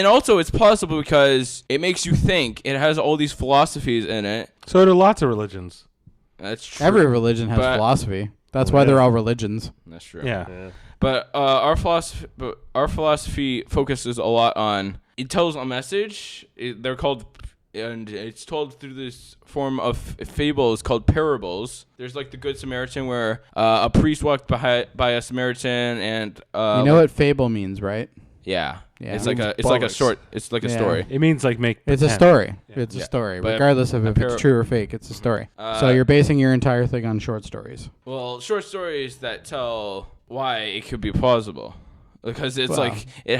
A: also it's plausible because it makes you think. It has all these philosophies in it.
C: So do lots of religions.
A: That's true.
D: Every religion has philosophy. That's why they're all religions.
A: That's true.
C: Yeah.
A: But our philosophy focuses a lot on. It tells a message. They're called. And it's told through this form of fables called parables. There's like the Good Samaritan, where a priest walked by a Samaritan, and
D: you know what fable means, right?
A: Yeah. It's
E: like
A: a story.
C: It means like make.
D: It's
C: pretend.
D: A story.
A: Yeah.
D: It's a story,
A: But
D: regardless of if it's true or fake. It's a story. So you're basing your entire thing on short stories.
A: Well, short stories that tell why it could be plausible, because it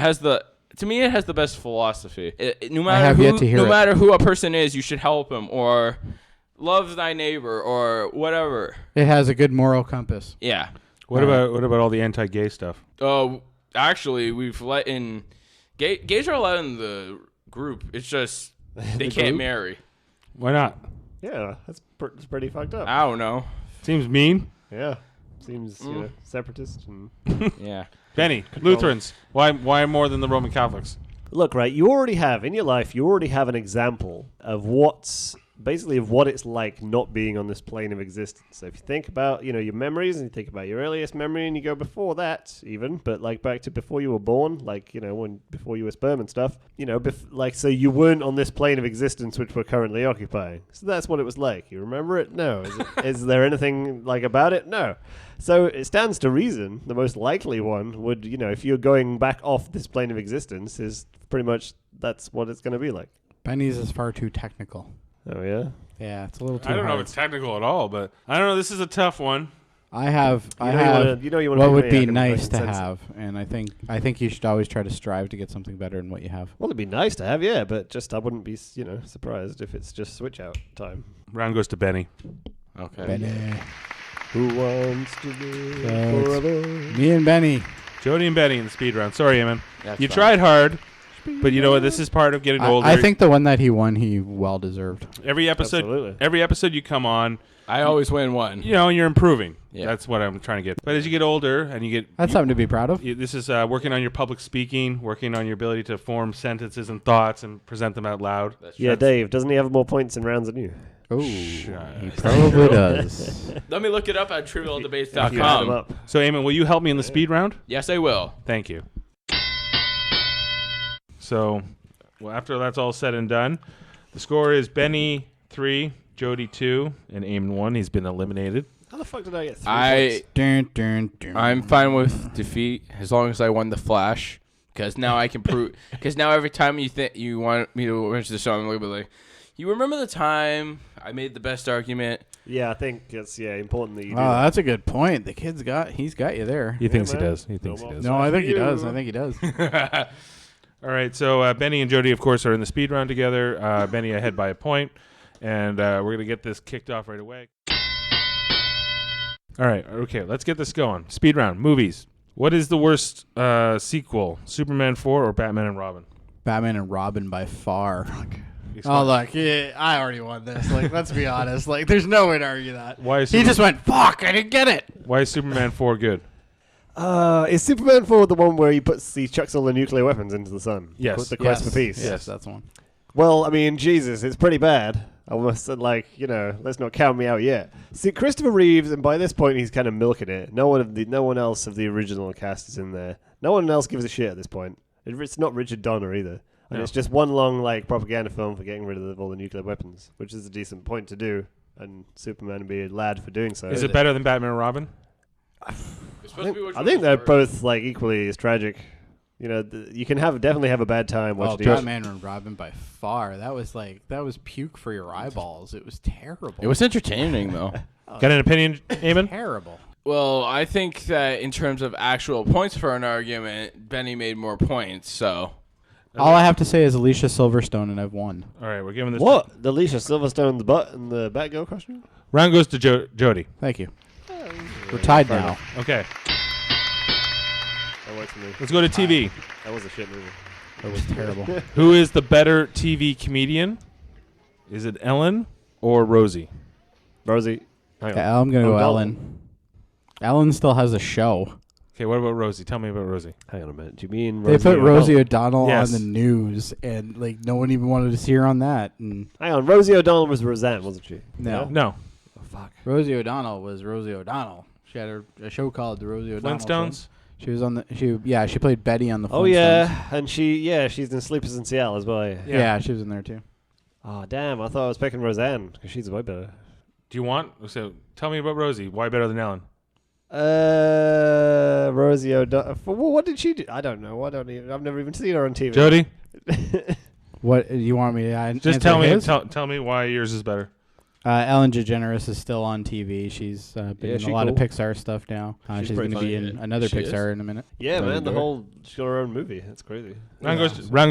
A: has the. To me, it has the best philosophy. No matter who a person is, you should help him or love thy neighbor or whatever.
D: It has a good moral compass.
A: Yeah.
C: What about all the anti-gay stuff?
A: Oh, actually, we've let in gays are allowed in the group. It's just they can't marry.
C: Why not?
E: Yeah, that's pretty fucked up.
A: I don't know.
C: Seems mean.
E: Yeah, seems separatist and
A: yeah.
C: Benny, Lutherans. Why more than the Roman Catholics?
E: Look, right, you already have an example of what's basically of what it's like not being on this plane of existence. So if you think about, your memories, and you think about your earliest memory, and you go before that even, but like back to before you were born, like, before you were sperm and stuff, so you weren't on this plane of existence which we're currently occupying. So that's what it was like. You remember it? No. Is there anything like about it? No. So it stands to reason the most likely one would, if you're going back off this plane of existence, is pretty much that's what it's going to be like.
D: Benny's is far too technical.
E: Oh, yeah?
D: Yeah, it's a little too
C: I don't know
D: hard.
C: if it's technical at all, but I don't know. This is a tough one.
D: I have
E: you wanna
D: what would be
E: academic
D: nice to
E: consensus.
D: have, and I think you should always try to strive to get something better than what you have.
E: Well, it'd be nice to have, yeah, but just I wouldn't be, surprised if it's just switch out time.
C: Round goes to Benny.
A: Okay.
D: Benny.
E: Who wants to live
D: So
E: forever?
D: Me and Benny.
C: Jody and Benny in the speed round. Sorry, Eamon.
A: That's
C: You
A: fine.
C: tried hard, but you know what? This is part of getting older.
D: I think the one that he won, he well deserved.
C: every
E: Absolutely.
C: episode you come on,
A: I always win one.
C: you're improving.
A: Yeah.
C: That's what I'm trying to get. But as you get older and you get
D: That's something to be proud of.
C: this is working on your public speaking, working on your ability to form sentences and thoughts and present them out loud.
A: That's
E: Yeah,
A: true.
E: Dave, doesn't he have more points in rounds than you?
D: Oh,
C: Shut
D: he probably does.
A: Let me look it up at
E: If you add them
A: trivialdebates.com.
E: up.
C: So, Eamon, will you help me in the speed round?
A: Yes, I will.
C: Thank you. So, after that's all said and done, the score is Benny 3, Jody 2, and Eamon 1. He's been eliminated.
E: How the fuck did I get 3 points?
D: Dun, dun, dun.
A: I'm fine with defeat as long as I won the Flash, because now I can prove. Because now every time you think you want me to watch the show, I'm gonna be like, you remember the time I made the best argument?
E: Yeah, I think it's important that you do
D: Oh,
E: that.
D: that's a good point. The kid's he's got you there.
C: He thinks he
E: man.
C: does. He thinks he does.
D: No, I think he
E: You.
D: does. I think he does.
C: All right, so Benny and Jody, of course, are in the speed round together. Benny ahead by a point, and we're going to get this kicked off right away. All right, okay, let's get this going. Speed round, movies. What is the worst sequel, Superman 4 or Batman and Robin?
D: Batman and Robin by far.
C: He's
D: Oh,
C: fine.
D: look, I already won this. Like, let's be honest. Like, there's no way to argue that.
C: Why is
D: He just went, fuck, I didn't get it.
C: Why is Superman 4 good?
E: Is Superman 4 the one where he chucks all the nuclear weapons into the sun?
C: Yes.
E: The quest for peace.
D: Yes, that's one.
E: Well, I mean, Jesus, it's pretty bad. I almost said, let's not count me out yet. See, Christopher Reeves, and by this point, he's kind of milking it. No one else of the original cast is in there. No one else gives a shit at this point. It's not Richard Donner either. And
C: No.
E: it's just one long, propaganda film for getting rid of all the nuclear weapons, which is a decent point to do. And Superman would be a lad for doing so.
C: Is it better than Batman and Robin?
E: I think they're both equally as tragic. You can definitely have a bad time
D: Well,
E: watching each.
D: Batman and Robin by far. That was puke for your eyeballs. It was terrible.
A: It was entertaining though.
C: Got an opinion, Eamon?
D: terrible.
A: Well, I think that in terms of actual points for an argument, Benny made more points. So
D: All I have to say is Alicia Silverstone, and I've won.
C: All right, we're giving this.
E: What? The Alicia Silverstone, the butt, and the Batgirl costume?
C: Round goes to Jody.
D: Thank you. We're tied now.
C: Okay,
E: That works for me.
C: let's go to TV.
E: That was a shit movie.
D: That was terrible.
C: Who is the better TV comedian? Is it Ellen or Rosie?
E: Rosie. Hang on.
D: Yeah, I'm going to go
E: Dalton.
D: Ellen. Ellen still has a show.
C: Okay, what about Rosie? Tell me about Rosie.
E: Hang on a minute. Do you mean
D: They
E: Rosie
D: put Rosie
E: O'Donnell?
D: O'Donnell
C: Yes.
D: on the news, and no one even wanted to see her on that. And
E: Hang on. Rosie O'Donnell was Roseanne, wasn't she?
D: no,
C: No.
E: Oh, fuck.
D: Rosie O'Donnell was Rosie O'Donnell. She had a show called The Rosie O'Donnell Show.
C: Flintstones?
D: She was on the. She played Betty on the.
E: Oh,
D: Flintstones.
E: yeah. And she's in Sleepers in Seattle as well. Yeah.
D: Yeah, she was in there too.
E: Oh, damn. I thought I was picking Roseanne because she's way better.
C: Do you want? So tell me about Rosie. Why better than Ellen?
E: Rosie O'Donnell. What did she do? I don't know. I've never even seen her on TV.
C: Jody,
D: What do you want me to
C: just
D: answer
C: tell me.
D: his?
C: Tell me why yours is better.
D: Ellen DeGeneres is still on TV. She's been
E: Yeah,
D: in
E: she
D: a lot of
E: cool.
D: Pixar stuff now.
A: She's
D: She's going
A: pretty
D: to be
A: funny.
D: in another
A: She
D: Pixar
A: is.
D: in a minute.
E: Yeah,
D: So
E: man. The
D: enjoy it.
E: whole. She's got her own movie. That's crazy.
C: Round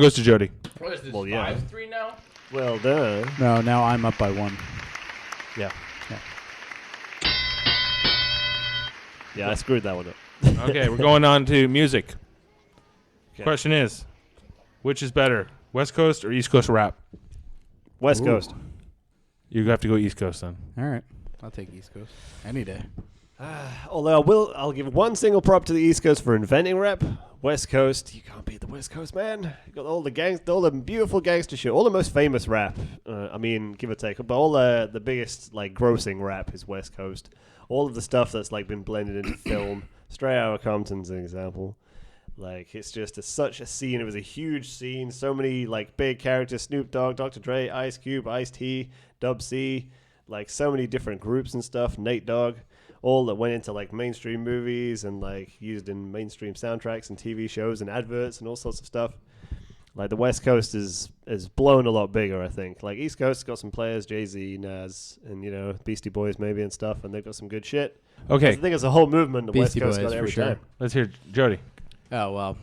C: goes to Jody.
A: what is this?
E: Well, yeah.
A: 5-3 now?
E: Well done.
D: No, now I'm up by one.
C: Yeah.
E: Yeah, I screwed that one up.
C: Okay, we're going on to music.
E: Okay.
C: Question is, which is better, West Coast or East Coast rap?
E: West
D: Ooh.
E: Coast.
C: You have to go East Coast then.
D: All right, I'll take East Coast any day.
E: Although I'll give one single prop to the East Coast for inventing rap. West Coast, you can't beat the West Coast, man. You got all the beautiful gangster shit, all the most famous rap. I mean, give or take, but all the biggest like grossing rap is West Coast. All of the stuff that's like been blended into film. Straight Outta Compton's an example. Like it's just such a scene. It was a huge scene. So many like big characters: Snoop Dogg, Dr. Dre, Ice Cube, Ice-T, Dub C. Like so many different groups and stuff. Nate Dogg. All that went into like mainstream movies and like used in mainstream soundtracks and TV shows and adverts and all sorts of stuff. Like the West Coast is blown a lot bigger, I think. Like East Coast got some players, Jay-Z, Nas, and Beastie Boys maybe and stuff, and they've got some good shit.
C: Okay.
E: I think it's a whole movement. The
D: Beastie
E: West Coast
D: Boys,
E: got every
D: for sure.
E: time.
C: Let's hear Jody.
D: Oh well,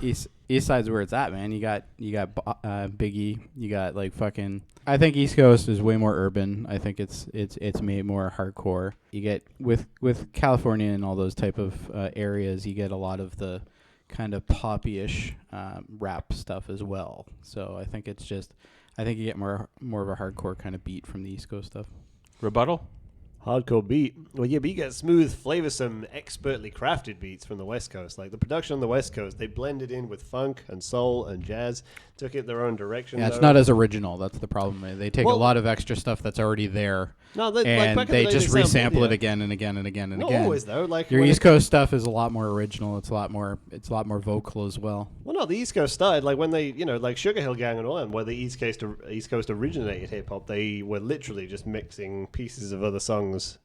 D: East Side's where it's at, man. You got Biggie. You got like fucking. I think East Coast is way more urban. I think it's made more hardcore. You get with California and all those type of areas. You get a lot of the kind of poppy-ish rap stuff as well. So I think it's just. I think you get more of a hardcore kind of beat from the East Coast stuff.
C: Rebuttal?
E: Hardcore beat. Well, yeah, but you get smooth, flavoursome, expertly crafted beats from the West Coast. Like the production on the West Coast, they blended in with funk and soul and jazz, took it their own direction.
D: Yeah, it's not as original. That's the problem. They take a
E: Well-
D: lot of extra stuff that's already there,
E: No, they,
D: and
E: like back in
D: they
E: the day,
D: just
E: sampled,
D: resample it
E: yeah.
D: again and again and again and
E: Not
D: again.
E: always though. Like
D: Your
E: when
D: East Coast stuff is a lot more original. It's a lot more vocal as well.
E: Well, no, the East Coast started like when they, like Sugar Hill Gang and all that, where the East Coast originated hip hop. They were literally just mixing pieces of other songs,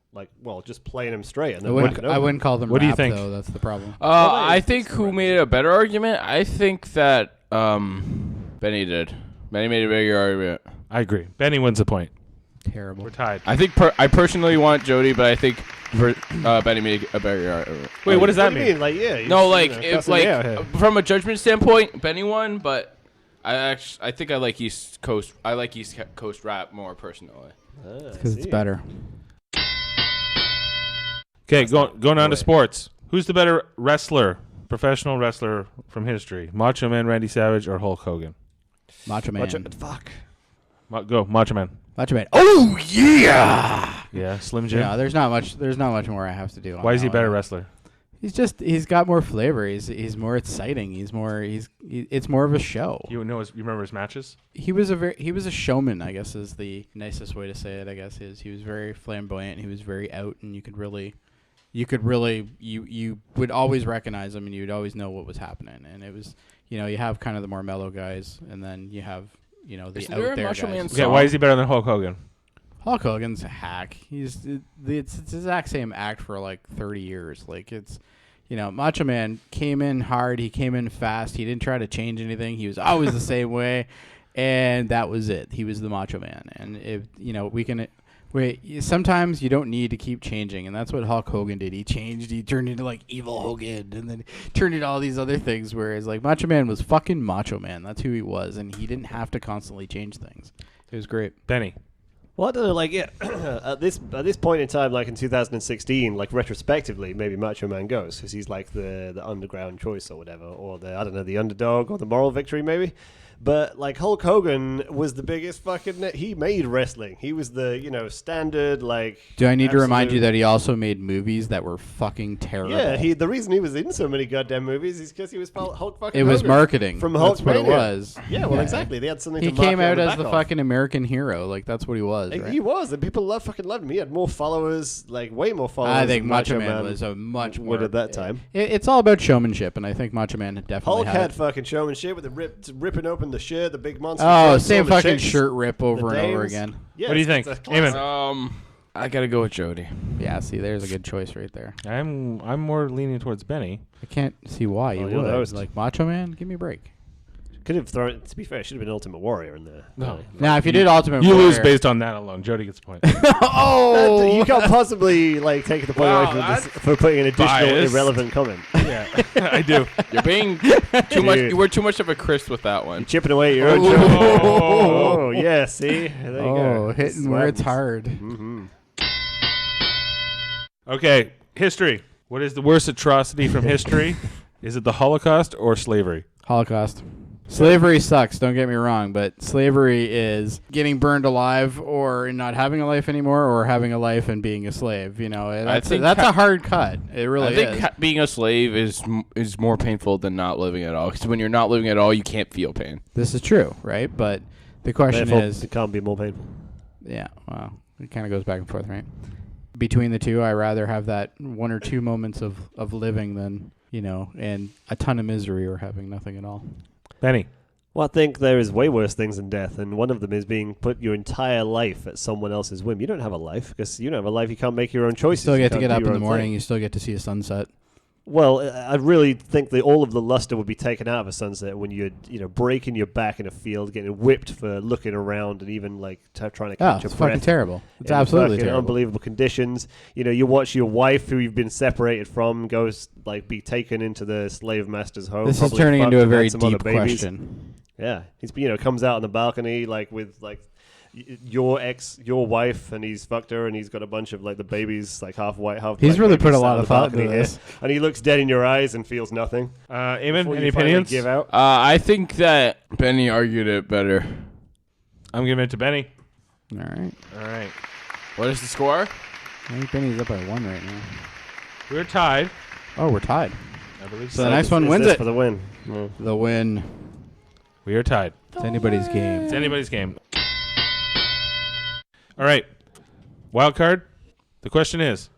E: just playing them straight. And
D: I
E: then
D: wouldn't call them
C: What do you
D: rap,
C: think?
D: though. That's the problem.
A: I think who made a better argument? I think that Benny did. Benny made a bigger argument.
C: I agree. Benny wins the point.
D: Terrible.
C: We're tied.
A: I think I personally want Jody, but I think Benny made a better argument.
C: Wait, what does
E: What
C: that
E: do you
C: mean?
E: mean? Like, yeah.
A: No, like if
E: cussing me out here.
A: from a judgment standpoint, Benny won, but I think I like East Coast. I like East Coast rap more personally.
D: Because it's better.
C: Okay, going on to sports. Who's the better professional wrestler from history? Macho Man Randy Savage or Hulk Hogan?
D: Macho Man.
E: Fuck.
C: Go, Macho Man.
D: Macho Man. Oh yeah.
C: Yeah, Slim Jim.
D: Yeah, there's not much more I have to do.
C: Why is he a
D: that
C: better
D: one.
C: wrestler?
D: He's got more flavor. He's more exciting. It's more of a show.
C: You remember his matches?
D: He was a showman, I guess is the nicest way to say it. I guess he was very flamboyant. He was very out, and you would always recognize him, and you would always know what was happening. And it was, you have kind of the more mellow guys, and then you have, the
A: Isn't
D: out
A: there a
D: there
A: Macho
D: guys.
A: Man
C: Okay, why is he better than Hulk Hogan?
D: Hulk Hogan's a hack. It's the exact same act for like 30 years. Like it's, Macho Man came in hard. He came in fast. He didn't try to change anything. He was always the same way, and that was it. He was the Macho Man. And if sometimes you don't need to keep changing, and that's what Hulk Hogan did. He changed. He turned into like evil Hogan, and then turned into all these other things. Whereas like Macho Man was fucking Macho Man. That's who he was, and he didn't have to constantly change things. It was great.
C: Benny.
E: Well, I don't know, like, yeah, at this point in time, like in 2016, like retrospectively, maybe Macho Man goes because he's like the underground choice or whatever, or the underdog or the moral victory maybe. But like Hulk Hogan was the biggest he made wrestling. He was the standard like.
D: Do I need to remind you
E: absolute-
D: that he also made movies that were fucking terrible?
E: Yeah, the reason he was in so many goddamn movies is because he was Hulk fucking.
D: It was
E: Hogan
D: marketing.
E: from
D: That's what it
E: Hulkmania.
D: was.
E: Yeah, well, exactly. They had something.
D: He
E: to market
D: came out
E: on
D: as
E: back
D: the
E: of.
D: fucking American hero. Like that's what he was.
E: Like,
D: Right?
E: he was, and people fucking loved him. He had more followers, like way more followers.
D: I think
E: than
D: Macho Man was a much
E: would
D: more
E: at that time.
D: It's all about showmanship, and I think Macho Man definitely
E: Hulk had fucking showmanship with the ripping open the shirt, the big monster.
D: Oh,
E: trucks,
D: same
E: all the
D: fucking
E: chicks,
D: shirt rip over
E: the
D: and over
E: dames.
D: again.
E: Yeah,
C: What do you think,
E: it's a classic.
C: Eamon?
A: I gotta go with Jody.
D: Yeah, see, there's a good choice right there.
C: I'm more leaning towards Benny.
D: I can't see why you
E: you're the
D: would.
E: host.
D: Like Macho Man, give me a break.
E: Could have thrown. To be fair, should have been Ultimate Warrior in there.
C: No.
D: Now, if you did Ultimate
C: You
D: Warrior,
C: lose based on that alone. Jody gets a point.
D: oh,
E: You can't possibly like take the point
A: Wow,
E: away from
A: that's
E: for putting an additional
A: biased.
E: irrelevant comment.
C: Yeah, I do.
A: You're being too much.
E: Dude.
A: You were too much of a Chris with that one.
E: Chipping away at your own joke. Oh, yeah. See, there you go.
D: hitting where it's
E: Slaps.
D: hard.
E: Mm-hmm.
C: Okay, history. What is the worst atrocity from history? Is it the Holocaust or slavery?
D: Holocaust. Slavery sucks, don't get me wrong, but slavery is getting burned alive or not having a life anymore or having a life and being a slave. You know, that's a hard cut. It really is.
A: I think being a slave is more painful than not living at all. Because when you're not living at all, you can't feel pain.
D: This is true, right? But the question is...
E: It can't be more painful.
D: Yeah, well, it kind of goes back and forth, right? Between the two, I rather have that 1 or 2 moments of living than, you know, and a ton of misery or having nothing at all.
C: Benny.
E: Well, I think there is way worse things than death, and one of them is being put your entire life at someone else's whim. You don't have a life, because you don't have a life. You can't make your own choices.
D: You still get to
E: can't
D: get
E: do
D: up
E: your
D: in the
E: own
D: morning.
E: thing.
D: You still get to see a sunset.
E: Well, I really think that all of the luster would be taken out of a sunset when you're, breaking your back in a field, getting whipped for looking around, and even like trying to catch
D: it's
E: your breath.
D: fucking terrible. It's
E: in
D: absolutely
E: fucking
D: terrible.
E: unbelievable conditions. You watch your wife, who you've been separated from, be taken into the slave master's home.
D: This is
E: probably
D: turning
E: fucked
D: into a
E: and had
D: very
E: some other
D: deep
E: babies.
D: question.
E: Yeah, he's comes out on the balcony with your wife, and he's fucked her, and he's got a bunch of the babies half white, half.
D: He's
E: black
D: really
E: babies
D: put a
E: sat
D: lot
E: on
D: of
E: the
D: thought into
E: balcony here,
D: this.
E: and he looks dead in your eyes and feels nothing.
C: Eamon,
E: Before
C: any
E: you finally
C: opinions?
E: Give out.
A: I think that Benny argued it better.
C: I'm giving it to Benny.
D: All right.
C: All right.
A: What is the score?
D: I think Benny's up by 1 right now.
C: We're tied.
D: Oh, we're tied.
C: I believe
D: So the next one wins
E: this
D: it.
E: for the win. Yeah.
D: The win.
C: We are tied.
D: It's anybody's game.
C: It's anybody's game. All right. Wild card. The question is,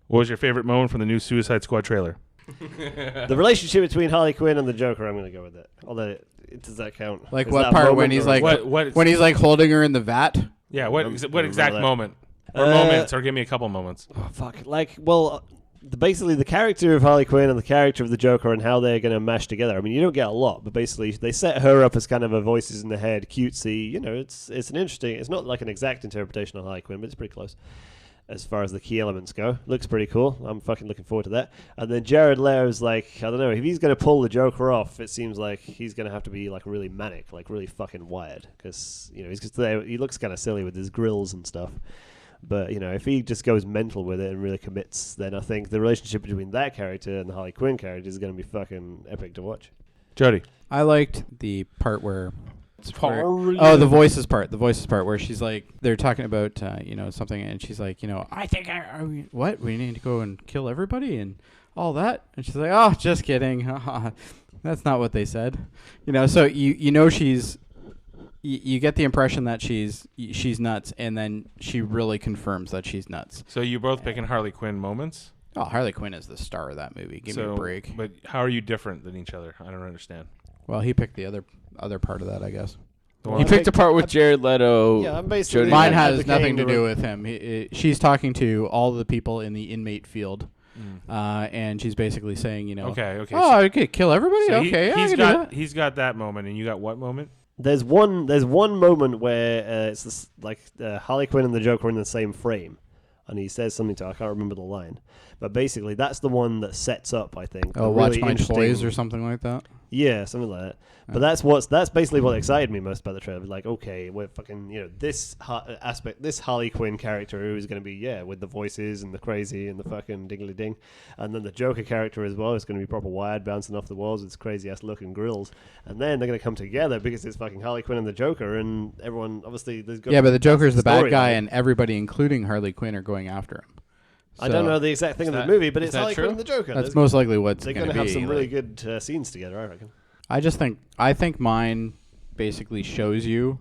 C: what was your favorite moment from the new Suicide Squad trailer?
E: The relationship between Harley Quinn and the Joker. I'm going to go with that. Although, does that count?
D: Like
E: Is
D: what
E: that
D: part
E: moment
D: when he's
E: or-
D: like when he's holding her in the vat?
C: Yeah, what exact
E: that.
C: moment? Or moments, or give me a couple moments.
E: Oh, fuck. Basically the character of Harley Quinn and the character of the Joker and how they're going to mash together. I mean, you don't get a lot, but basically they set her up as kind of a voices in the head, cutesy. It's an interesting. It's not like an exact interpretation of Harley Quinn, but it's pretty close as far as the key elements go. Looks pretty cool. I'm fucking looking forward to that. And then Jared Leto's I don't know, if he's going to pull the Joker off, it seems like he's going to have to be really manic, really fucking wired, because he's just there. He looks kind of silly with his grills and stuff. But, if he just goes mental with it and really commits, then I think the relationship between that character and the Harley Quinn character is going to be fucking epic to watch.
C: Jody.
D: I liked the part where... the voices part. The voices part where she's they're talking about, something, and she's like, I think what? We need to go and kill everybody and all that? And she's like, oh, just kidding. That's not what they said. So she's... You get the impression that she's nuts, and then she really confirms that she's nuts.
C: So you both picking Harley Quinn moments?
D: Oh, Harley Quinn is the star of that movie. Give me a break.
C: But how are you different than each other? I don't understand.
D: Well, he picked the other part of that, I guess.
A: You picked a part with Jared Leto.
E: Yeah, I'm basically...
D: Mine has nothing to do with him. She's talking to all the people in the inmate field, and she's basically saying,
C: Okay.
D: Oh, okay, kill everybody?
C: So
D: Okay,
C: he's got that moment, and you got what moment?
E: There's one moment where it's this, Harley Quinn and the Joker are in the same frame, and he says something to her. I can't remember the line, but basically that's the one that sets up, I think.
D: Oh,
E: really
D: watch my
E: interesting-
D: toys or something like that.
E: Yeah, something like that. But that's basically what excited me most about the trailer. Okay, we're fucking, this aspect, this Harley Quinn character who is going to be, with the voices and the crazy and the fucking dingly ding, and then the Joker character as well is going to be proper wired, bouncing off the walls with its crazy ass looking grills, and then they're going to come together because it's fucking Harley Quinn and the Joker, and everyone obviously there's
D: but the Joker's the bad guy,
E: storyline.
D: and everybody, including Harley Quinn, are going after him.
E: I don't know the exact thing in the movie, but it's Harley Quinn and the Joker.
D: That's most likely what's
E: They're
D: going to
E: to
D: be.
E: have some really good scenes together, I reckon.
D: I think mine basically shows you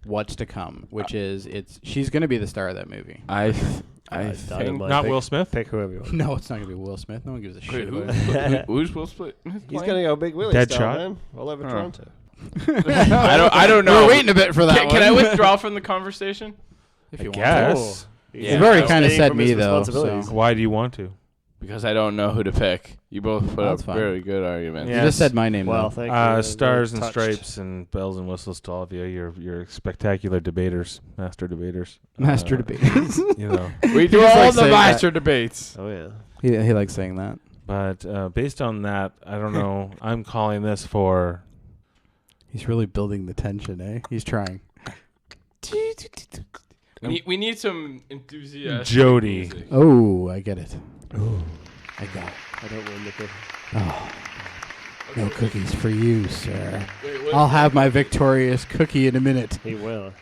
D: what's to come, which is she's going to be the star of that movie.
A: I think
C: Not Will Smith?
E: Pick whoever you want.
D: No, it's not going to be Will Smith. No one gives a shit.
A: who's Will Smith?
E: He's going to go Big Willie
C: Deadshot?
E: style, man. All over Toronto.
A: I don't know.
D: We're waiting a bit for that.
A: Can I withdraw from the conversation?
D: If you
C: Guess.
D: want to.
A: Yeah.
D: You've already
E: He's
D: kind of
E: staying
D: said
E: from his
D: me though.
E: responsibilities.
D: So.
C: Why do you want to?
A: Because I don't know who to pick. You both put
D: That's
A: up
D: fine.
A: very good arguments.
C: Yeah.
D: You just said my name.
E: Well,
D: though.
E: thank you.
C: Stars and
E: Touched.
C: stripes and bells and whistles to all of you. You're spectacular debaters, master debaters.
D: Master debaters.
A: We do
D: just
A: all
D: like
A: the
D: saying
A: master debates.
E: Oh, yeah.
D: he likes saying that.
C: But based on that, I don't know. I'm calling this for...
D: He's really building the tension, eh? He's trying.
A: We need some enthusiasm.
C: Jody.
A: music.
D: Oh, I get it. Oh, I got it.
E: I don't want to.
D: Oh. No cookies for you, sir.
A: Wait,
D: I'll have my victorious cookie in a minute.
E: He will.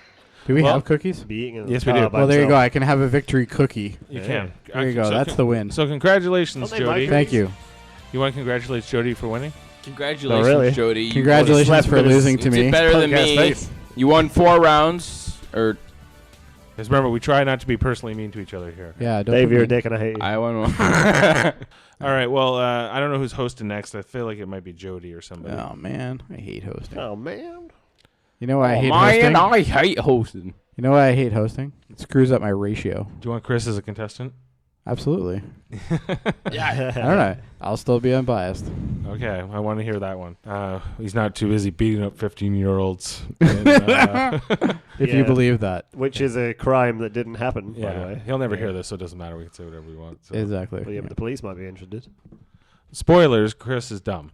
D: Do we
C: Well,
D: have cookies?
E: Be eating in
C: Yes,
E: the
C: we
E: car
C: do.
E: by
D: Well, there you go.
E: himself.
D: I can have a victory cookie.
C: You
E: Yeah.
C: can.
D: There you go. That's the win.
C: So congratulations,
E: Don't they
C: Jody.
E: like
D: Thank you.
C: You want to congratulate Jody for winning?
A: Congratulations,
E: Oh, really?
A: Jody. You
D: Congratulations
E: slap
D: for
E: in his-
D: losing
A: You
D: to
A: did
D: me.
A: better than
E: Punk-ass
A: me.
E: face.
A: You won 4 rounds, or
C: Because remember, we try not to be personally mean to each other here.
D: Yeah, don't
E: Dave,
D: put
E: you're a
D: me-
E: dick and I hate you.
A: I won 1.
C: All right. Well, I don't know who's hosting next. I feel like it might be Jody or somebody.
D: Oh man, I hate hosting.
E: Oh, man.
D: You know why I hate
A: Man,
D: hosting?
A: I hate hosting.
D: You know why I hate hosting? It screws up my ratio.
C: Do you want Chris as a contestant?
D: Absolutely.
A: Yeah.
D: I don't know. I'll still be unbiased.
C: Okay, I want to hear that one. He's not too busy beating up 15-year-olds.
D: If you
E: Yeah.
D: believe that.
E: Which is a crime that didn't happen, by the
C: Yeah,
E: way.
C: he'll never
E: Yeah.
C: hear this, so it doesn't matter. We can say whatever we want. So.
D: Exactly.
E: Well, yeah, but the police might be interested.
C: Spoilers: Chris is dumb.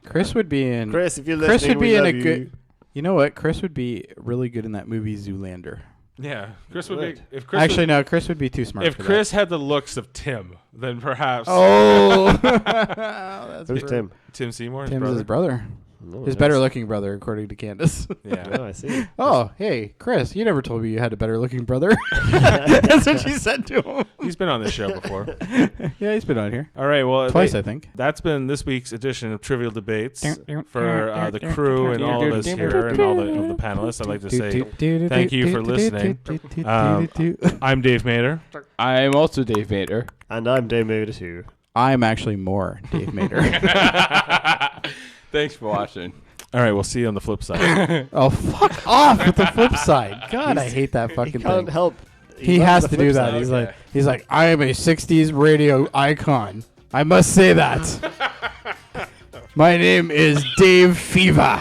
D: Chris would be in.
E: Chris, if you're
D: Chris
E: listening,
D: would be
E: we
D: in a
E: love you.
D: good. You know what? Chris would be really good in that movie Zoolander.
C: Yeah, Chris would
E: Would.
C: be. If Chris
D: Actually,
C: was-
D: no. Chris would be too smart.
C: if
D: for
C: Chris had the looks of Tim, then perhaps.
D: that. That's
E: Who's
D: true.
E: Tim?
C: Tim Seymour, his
D: Tim's
C: brother.
D: his brother.
E: No,
D: His
E: that's-
D: better-looking brother, according to Candace.
C: Yeah.
E: Oh, I see.
D: Oh, hey, Chris! You never told me you had a better-looking brother. That's what she said to him.
C: He's been on this show before.
D: Yeah, he's been on here
C: All right. Well,
D: twice, I think.
C: that's been this week's edition of Trivial Debates for the crew and all of us here and all of the panelists. I'd like to say thank you for listening. I'm Dave Mader.
A: I'm also Dave Vader.
E: And I'm Dave Mader too.
D: I'm actually more Dave Mader.
A: Thanks for watching.
C: All right. We'll see you on the flip side.
D: Oh, fuck off with the flip side. God, I hate that
E: He
D: fucking
E: can't
D: thing.
E: help.
D: He
E: loves
D: has
E: the
D: to
E: flip
D: do that.
E: side.
D: He's like, I am a 60s radio icon. I must say that. My name is Dave Fever.